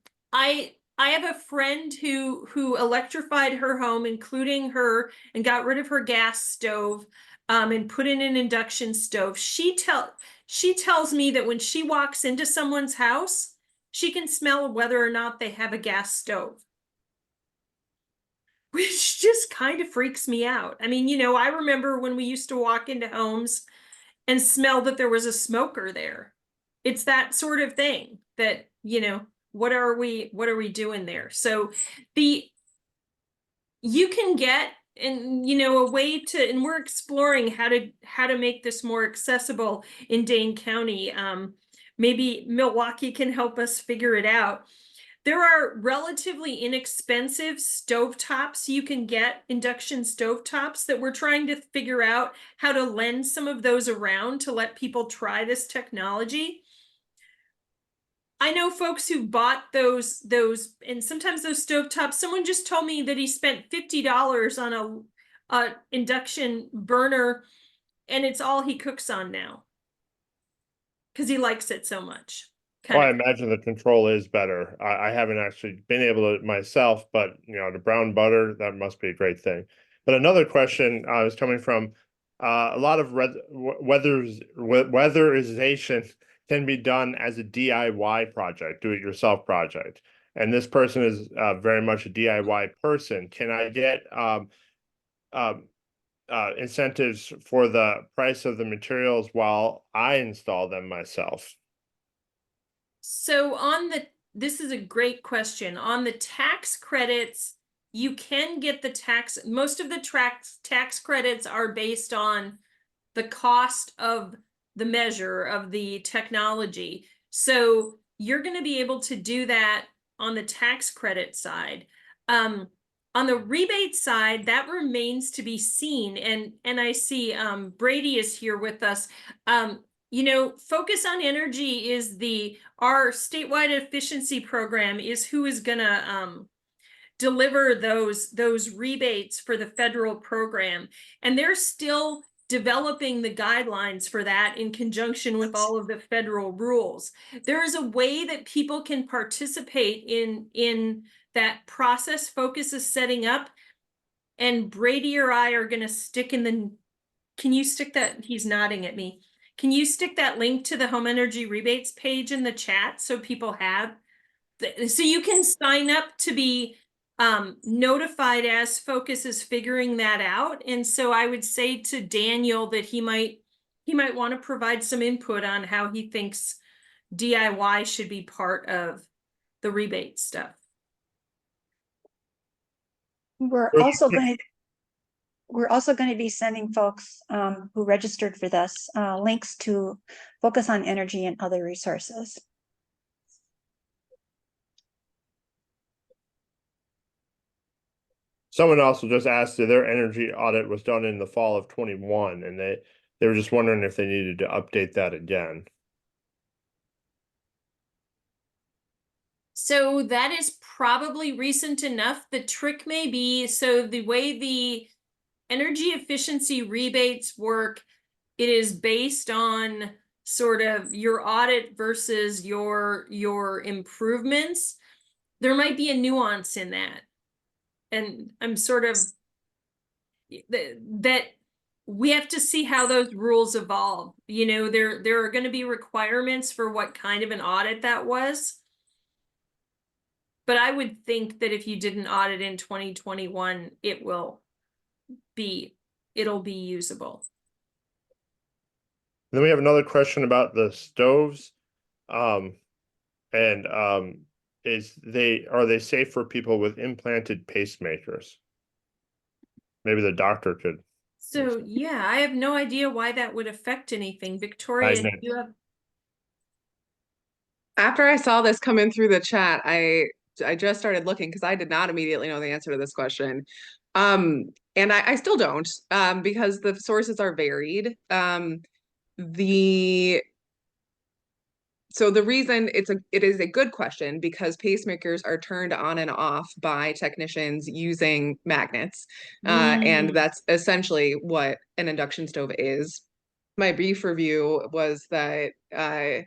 have a friend who electrified her home, including her, and got rid of her gas stove, and put in an induction stove. She tells me that when she walks into someone's house, she can smell whether or not they have a gas stove, which just kind of freaks me out. I mean, I remember when we used to walk into homes and smell that there was a smoker there. It's that sort of thing that, what are we doing there? So you can get, and a way to, and we're exploring how to make this more accessible in Dane County. Maybe Milwaukee can help us figure it out. There are relatively inexpensive stovetops you can get, induction stovetops, that we're trying to figure out how to lend some of those around to let people try this technology. I know folks who bought those, and sometimes those stovetops, someone just told me that he spent $50 on a induction burner, and it's all he cooks on now because he likes it so much. Well, I imagine the control is better. I haven't actually been able to myself, but the brown butter, that must be a great thing. But another question is coming from a lot of weatherization can be done as a DIY project, do-it-yourself project. And this person is very much a DIY person. Can I get incentives for the price of the materials while I install them myself? So this is a great question. On the tax credits, you can get most of the tax credits are based on the cost of the measure of the technology. So you're going to be able to do that on the tax credit side. On the rebate side, that remains to be seen. And I see Brady is here with us. Focus on Energy is our statewide efficiency program is who is gonna deliver those rebates for the federal program. And they're still developing the guidelines for that in conjunction with all of the federal rules. There is a way that people can participate in that process Focus is setting up. And Brady or I are gonna stick can you stick that? He's nodding at me. Can you stick that link to the home energy rebates page in the chat so people have, so you can sign up to be notified as Focus is figuring that out. And so I would say to Daniel that he might want to provide some input on how he thinks DIY should be part of the rebate stuff. We're also going to be sending folks who registered for this links to Focus on Energy and other resources. Someone also just asked if their energy audit was done in the fall of 21, and they were just wondering if they needed to update that again. So that is probably recent enough. The trick may be, so the way the energy efficiency rebates work, it is based on sort of your audit versus your improvements. There might be a nuance in that. And I'm sort of that we have to see how those rules evolve. There are going to be requirements for what kind of an audit that was. But I would think that if you did an audit in 2021, it'll be usable. Then we have another question about the stoves. Are they safe for people with implanted pacemakers? Maybe the doctor could. So yeah, I have no idea why that would affect anything. Victoria, do know. you have? After I saw this come in through the chat, I just started looking because I did not immediately know the answer to this question. And I still don't, because the sources are varied. The So the reason it is a good question because pacemakers are turned on and off by technicians using magnets. And Mm. that's essentially what an induction stove is. My brief review was that the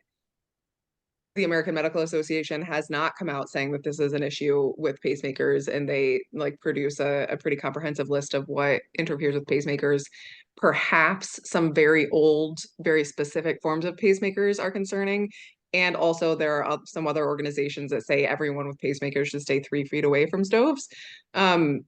American Medical Association has not come out saying that this is an issue with pacemakers, and they like produce a pretty comprehensive list of what interferes with pacemakers. Perhaps some very old, very specific forms of pacemakers are concerning. And also there are some other organizations that say everyone with pacemakers should stay 3 feet away from stoves. And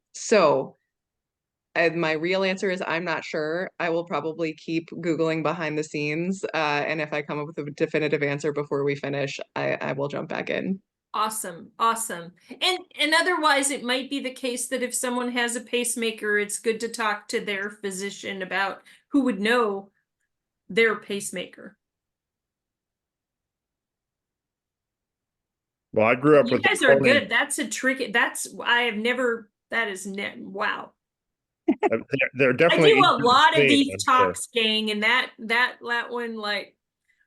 my real answer is I'm not sure. I will probably keep Googling behind the scenes. And if I come up with a definitive answer before we finish, I will jump back in. Awesome, awesome. And otherwise, it might be the case that if someone has a pacemaker, it's good to talk to their physician about who would know their pacemaker. Well, I grew up You with guys are good. That's a tricky. I have never. That is net. Wow. They're I definitely do a easier to lot of clean, these I'm sure. talks, gang, and that one, like,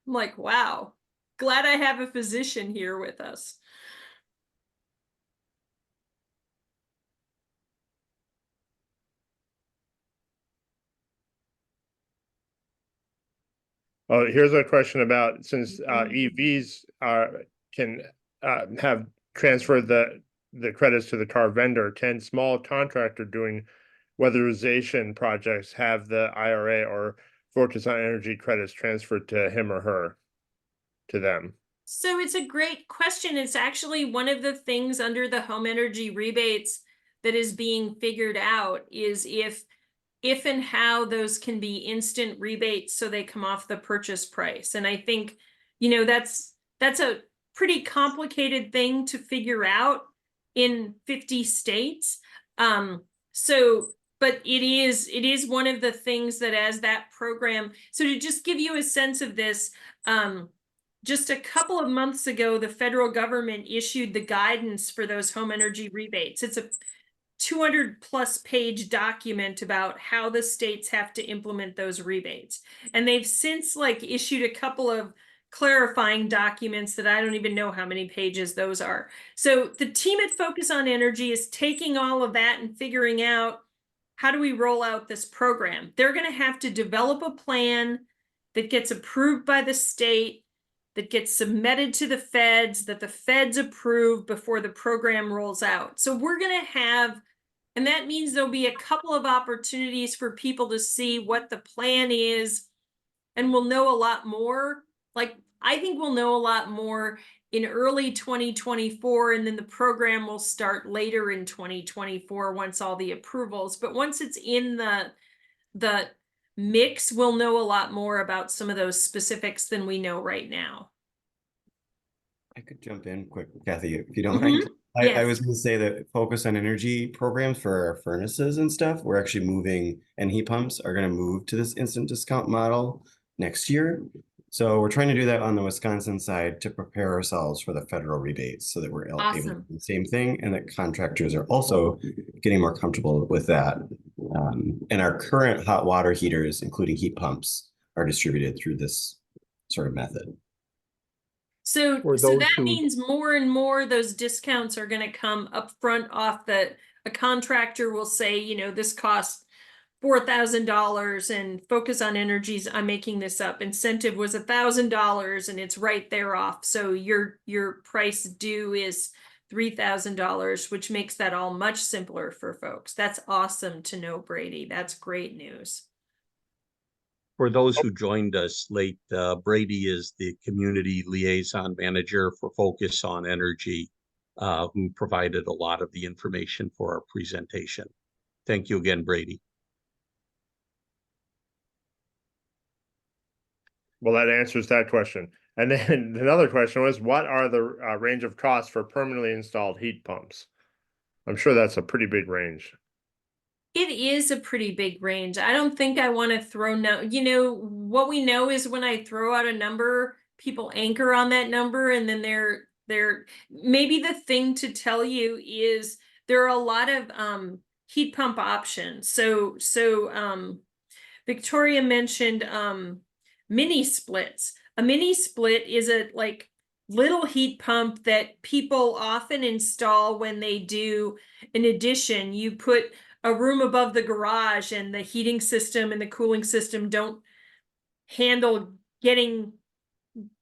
I'm like, wow. Glad I have a physician here with us. Oh, here's a question about since EVs can have transferred the credits to the car vendor, can small contractor doing weatherization projects have the IRA or Focus on Energy credits transferred to him or her, to them? So it's a great question. It's actually one of the things under the home energy rebates that is being figured out is if and how those can be instant rebates so they come off the purchase price. And I think, that's a pretty complicated thing to figure out in 50 states. But it is one of the things that as that program, so to just give you a sense of this, just a couple of months ago, the federal government issued the guidance for those home energy rebates. It's a 200+ page document about how the states have to implement those rebates. And they've since issued a couple of clarifying documents that I don't even know how many pages those are. So the team at Focus on Energy is taking all of that and figuring out how do we roll out this program. They're going to have to develop a plan that gets approved by the state, that gets submitted to the feds, that the feds approve before the program rolls out. So we're going to have, and that means there'll be a couple of opportunities for people to see what the plan is, and we'll know a lot more. I think we'll know a lot more in early 2024, and then the program will start later in 2024 once all the approvals. But once it's in the mix, we'll know a lot more about some of those specifics than we know right now. I could jump in quick, Kathy, if you don't mind. I Yes. was going to say that Focus on Energy programs for our furnaces and stuff, we're actually moving, and heat pumps are going to move to this instant discount model next year. So we're trying to do that on the Wisconsin side to prepare ourselves for the federal rebates so that we're able to Awesome. do the same thing, and that contractors are also getting more comfortable with that. And our current hot water heaters, including heat pumps, are distributed through this sort of method. So For so those that who- means more and more those discounts are going to come up front off a contractor will say, this costs $4,000, and Focus on Energy's, I'm making this up, incentive was $1,000, and it's right there off. So your price due is $3,000, which makes that all much simpler for folks. That's awesome to know, Brady. That's great news. For those who joined us late, Brady is the Community Liaison Manager for Focus on Energy, who provided a lot of the information for our presentation. Thank you again, Brady. Well, that answers that question. And then another question was, what are the range of costs for permanently installed heat pumps? I'm sure that's a pretty big range. It is a pretty big range. I don't think I want to throw what we know is when I throw out a number, people anchor on that number, and then they're maybe the thing to tell you is there are a lot of heat pump options. So Victoria mentioned mini splits. A mini split is a little heat pump that people often install when they do an addition. You put a room above the garage and the heating system and the cooling system don't handle getting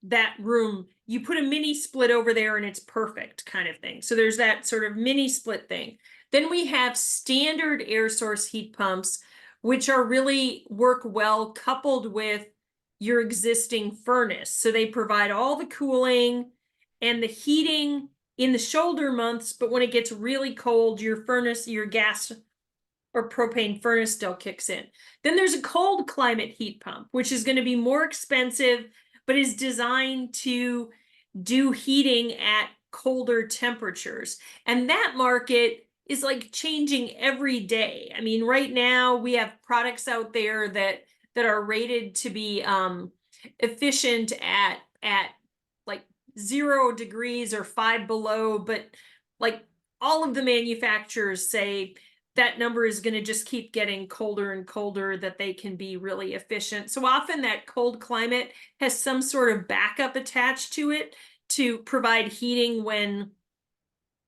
that room. You put a mini split over there and it's perfect, kind of thing. So there's that sort of mini split thing. Then we have standard air source heat pumps, which are really work well coupled with your existing furnace. So they provide all the cooling and the heating in the shoulder months, but when it gets really cold, your furnace, your gas or propane furnace still kicks in. Then there's a cold climate heat pump, which is going to be more expensive, but is designed to do heating at colder temperatures. And that market is like changing every day. I mean, right now we have products out there that are rated to be efficient at like 0 degrees or 5 below, but like all of the manufacturers say that number is going to just keep getting colder and colder, that they can be really efficient. So often that cold climate has some sort of backup attached to it to provide heating when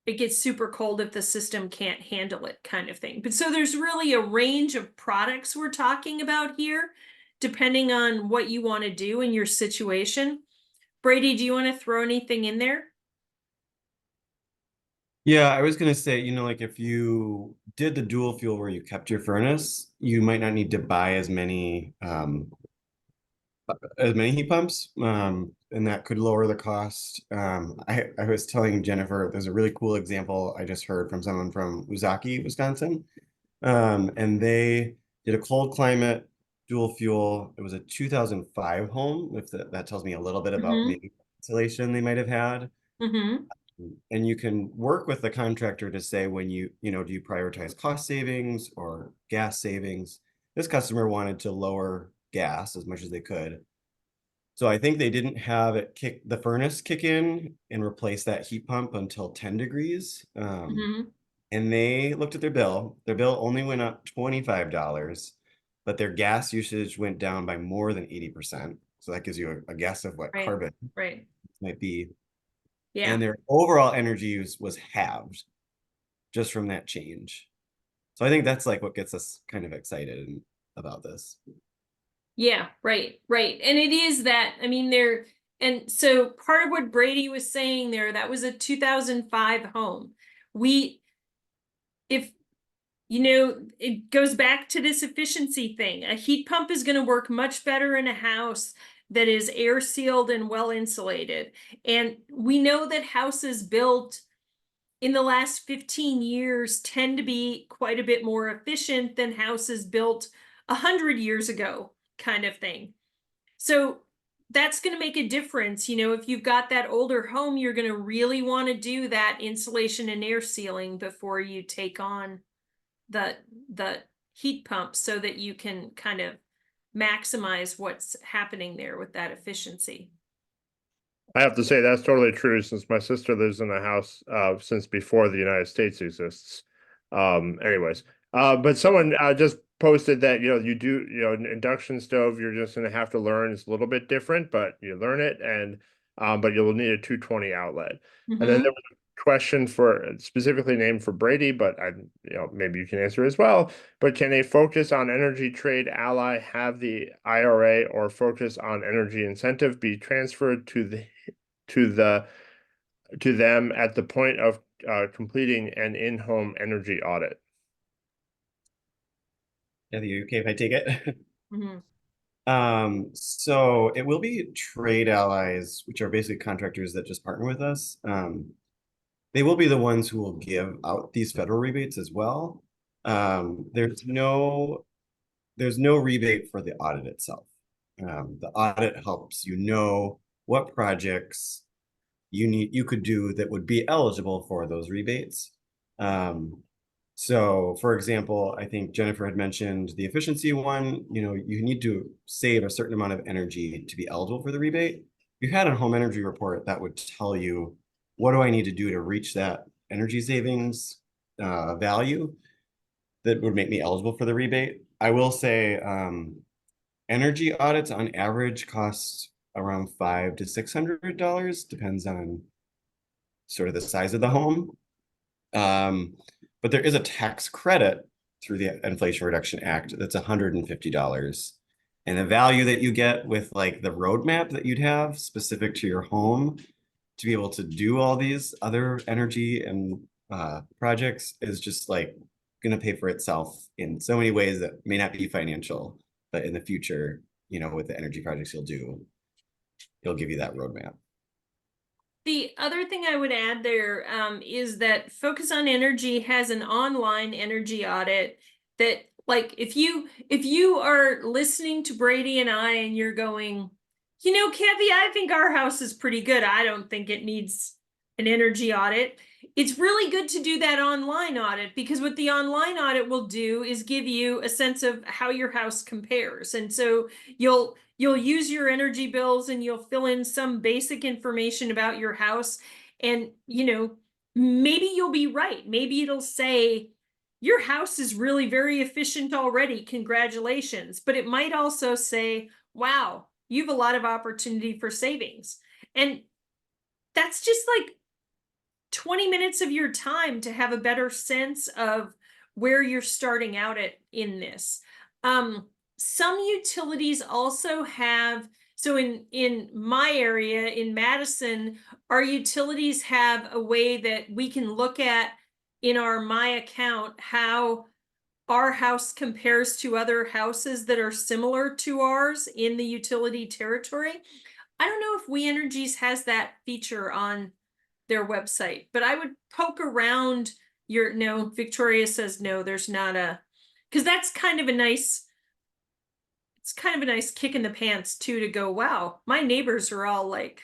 it gets super cold if the system can't handle it, kind of thing. But so there's really a range of products we're talking about here, depending on what you want to do in your situation. Brady, do you want to throw anything in there? Yeah, I was gonna say, like if you did the dual fuel where you kept your furnace, you might not need to buy as many heat pumps, and that could lower the cost. I was telling Jennifer, there's a really cool example I just heard from someone from Uzaki, Wisconsin, and they did a cold climate dual fuel. It was a 2005 home. If that tells me a little bit about maybe insulation they might have had. Mm-hmm. And you can work with the contractor to say when do you prioritize cost savings or gas savings? This customer wanted to lower gas as much as they could. So I think they didn't have the furnace kick in and replace that heat pump until 10 degrees. And they looked at their bill. Their bill only went up $25, but their gas usage went down by more than 80%. So that gives you a guess of what carbon might be. Yeah. And their overall energy use was halved just from that change. So I think that's like what gets us kind of excited about this. Yeah, right. And it is that, I mean, and so part of what Brady was saying there, that was a 2005 home. It goes back to this efficiency thing. A heat pump is going to work much better in a house that is air sealed and well insulated. And we know that houses built in the last 15 years tend to be quite a bit more efficient than houses built 100 years ago, kind of thing. So that's going to make a difference. If you've got that older home, you're going to really want to do that insulation and air sealing before you take on the heat pump, so that you can kind of maximize what's happening there with that efficiency. I have to say that's totally true, since my sister lives in a house since before the United States exists. Anyways, but someone just posted that you do an induction stove, you're just going to have to learn. It's a little bit different, but you learn it, and but you'll need a 220 outlet. And then there was a question specifically named for Brady, but maybe you can answer as well. But can a focus on energy trade ally have the IRA or focus on energy incentive be transferred to them at the point of completing an in-home energy audit? Are you okay if I take it? So it will be trade allies, which are basically contractors that just partner with us. They will be the ones who will give out these federal rebates as well. There's no rebate for the audit itself. The audit helps what projects you could do that would be eligible for those rebates. So for example, I think Jennifer had mentioned the efficiency one, you know, you need to save a certain amount of energy to be eligible for the rebate. If you had a home energy report that would tell you, what do I need to do to reach that energy savings value that would make me eligible for the rebate? I will say energy audits on average cost around $500 to $600, depends on sort of the size of the home. But there is a tax credit through the Inflation Reduction Act that's $150. And the value that you get with like the roadmap that you'd have specific to your home to be able to do all these other energy and projects is just like going to pay for itself in so many ways that may not be financial, but in the future, you know, with the energy projects you'll do, it'll give you that roadmap. The other thing I would add there is that Focus on Energy has an online energy audit that, like, if you are listening to Brady and I and you're going, you know, Kathy, I think our house is pretty good. I don't think it needs an energy audit. It's really good to do that online audit, because what the online audit will do is give you a sense of how your house compares. And so you'll use your energy bills and you'll fill in some basic information about your house. And, you know, maybe you'll be right. Maybe it'll say, your house is really very efficient already. Congratulations. But it might also say, wow, you have a lot of opportunity for savings. And that's just like 20 minutes of your time to have a better sense of where you're starting out at in this. Some utilities also have, so in my area in Madison, our utilities have a way that we can look at in our My Account how our house compares to other houses that are similar to ours in the utility territory. I don't know if We Energies has that feature on their website, but I would poke around your, no, Victoria says no, there's not a, because that's kind of a nice, it's kind of a nice kick in the pants too, to go, wow, my neighbors are all like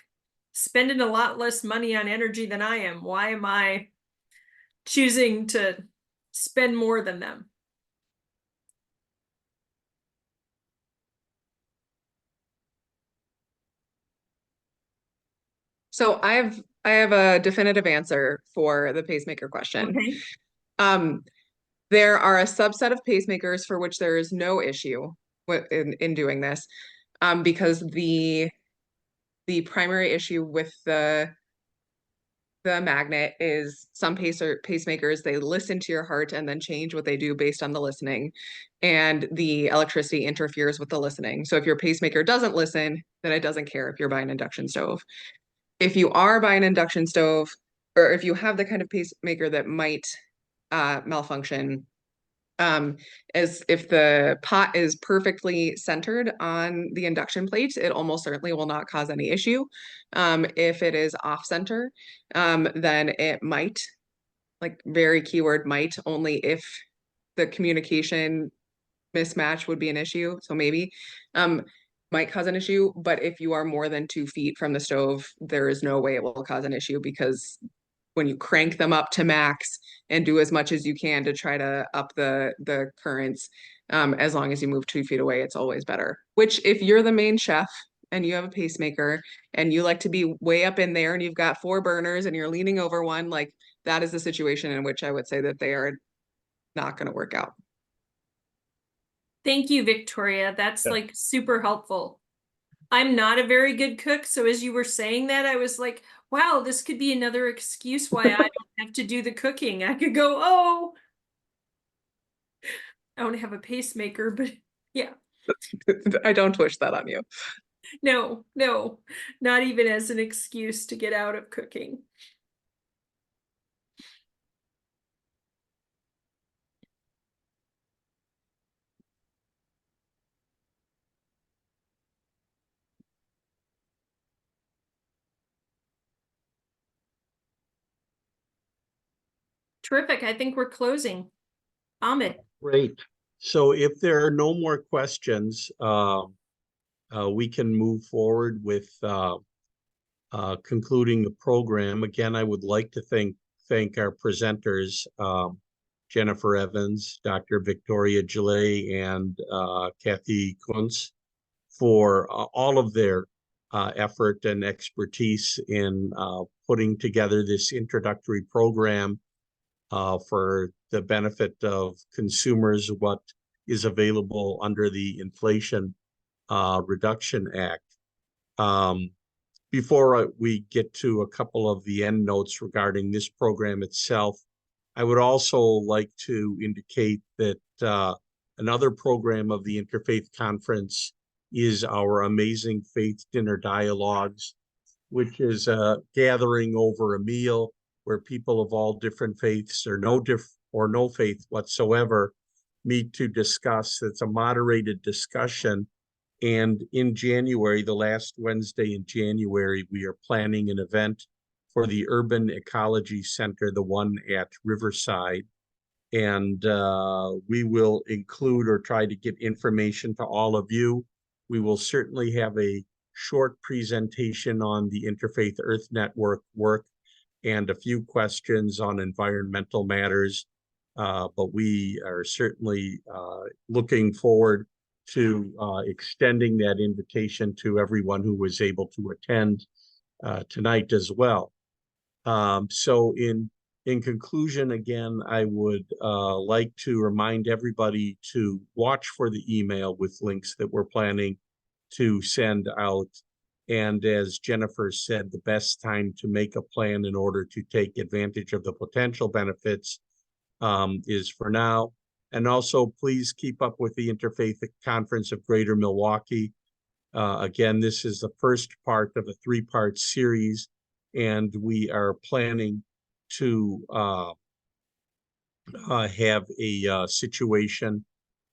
spending a lot less money on energy than I am. Why am I choosing to spend more than them? So I have a definitive answer for the pacemaker question. Okay. There are a subset of pacemakers for which there is no issue in doing this, because the primary issue with the magnet is some pacemakers, they listen to your heart and then change what they do based on the listening, and the electricity interferes with the listening. So if your pacemaker doesn't listen, then it doesn't care if you're buying an induction stove. If you are buying an induction stove, or if you have the kind of pacemaker that might malfunction, as if the pot is perfectly centered on the induction plate, it almost certainly will not cause any issue. If it is off center, then it might, like very keyword might, only if the communication mismatch would be an issue. So maybe might cause an issue, but if you are more than 2 feet from the stove, there is no way it will cause an issue, because when you crank them up to max and do as much as you can to try to up the currents, as long as you move 2 feet away, it's always better. Which, if you're the main chef and you have a pacemaker and you like to be way up in there and you've got 4 burners and you're leaning over one, like, that is the situation in which I would say that they are not going to work out. Thank you, Victoria. That's Yeah. like super helpful. I'm not a very good cook, so as you were saying that, I was like, wow, this could be another excuse why I don't have to do the cooking. I could go, oh, I don't have a pacemaker, but yeah. I don't wish that on you. No, not even as an excuse to get out of cooking. Terrific. I think we're closing. Ahmed. Great. So if there are no more questions, we can move forward with concluding the program. Again, I would like to thank our presenters. Jennifer Evans, Dr. Victoria Gillet, and Kathy Kuntz for all of their effort and expertise in putting together this introductory program for the benefit of consumers, what is available under the Inflation Reduction Act. Before we get to a couple of the end notes regarding this program itself, I would also like to indicate that another program of the Interfaith Conference is our Amazing Faith Dinner Dialogues, which is a gathering over a meal where people of all different faiths or no faith whatsoever meet to discuss. It's a moderated discussion. And in January, the last Wednesday in January, we are planning an event for the Urban Ecology Center, the one at Riverside. And we will include or try to get information to all of you. We will certainly have a short presentation on the Interfaith Earth Network work and a few questions on environmental matters. But we are certainly looking forward to extending that invitation to everyone who was able to attend tonight as well. So in conclusion, again, I would like to remind everybody to watch for the email with links that we're planning to send out. And as Jennifer said, the best time to make a plan in order to take advantage of the potential benefits is for now. And also, please keep up with the Interfaith Conference of Greater Milwaukee. Again, this is the first part of a three-part series, and we are planning to have a situation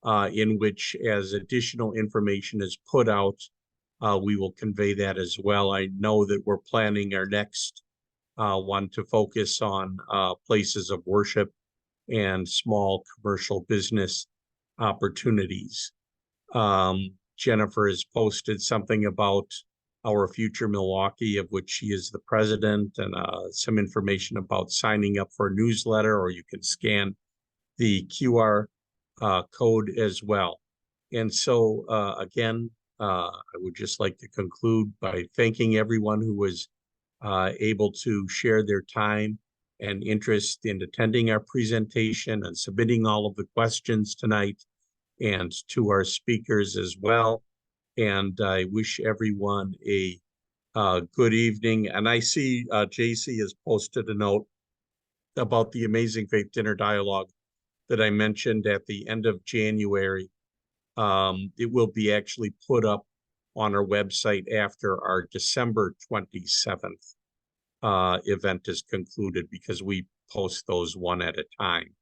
in which, as additional information is put out, we will convey that as well. I know that we're planning our next one to focus on places of worship and small commercial business opportunities. Jennifer has posted something about our Future Milwaukee, of which she is the president, and some information about signing up for a newsletter, or you can scan the QR code as well. And so again, I would just like to conclude by thanking everyone who was able to share their time and interest in attending our presentation and submitting all of the questions tonight, and to our speakers as well. And I wish everyone a good evening. And I see JC has posted a note about the Amazing Faith Dinner Dialogue that I mentioned at the end of January. It will be actually put up on our website after our December 27th event is concluded, because we post those one at a time.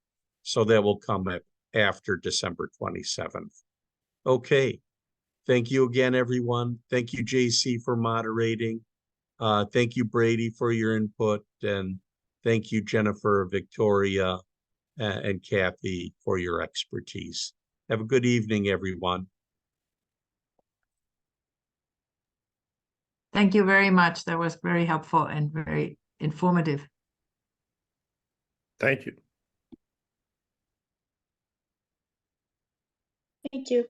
So that will come after December 27th. Okay. Thank you again, everyone. Thank you, JC, for moderating. Thank you, Brady, for your input. And thank you, Jennifer, Victoria, and Kathy, for your expertise. Have a good evening, everyone. Thank you very much. That was very helpful and very informative. Thank you. Thank you.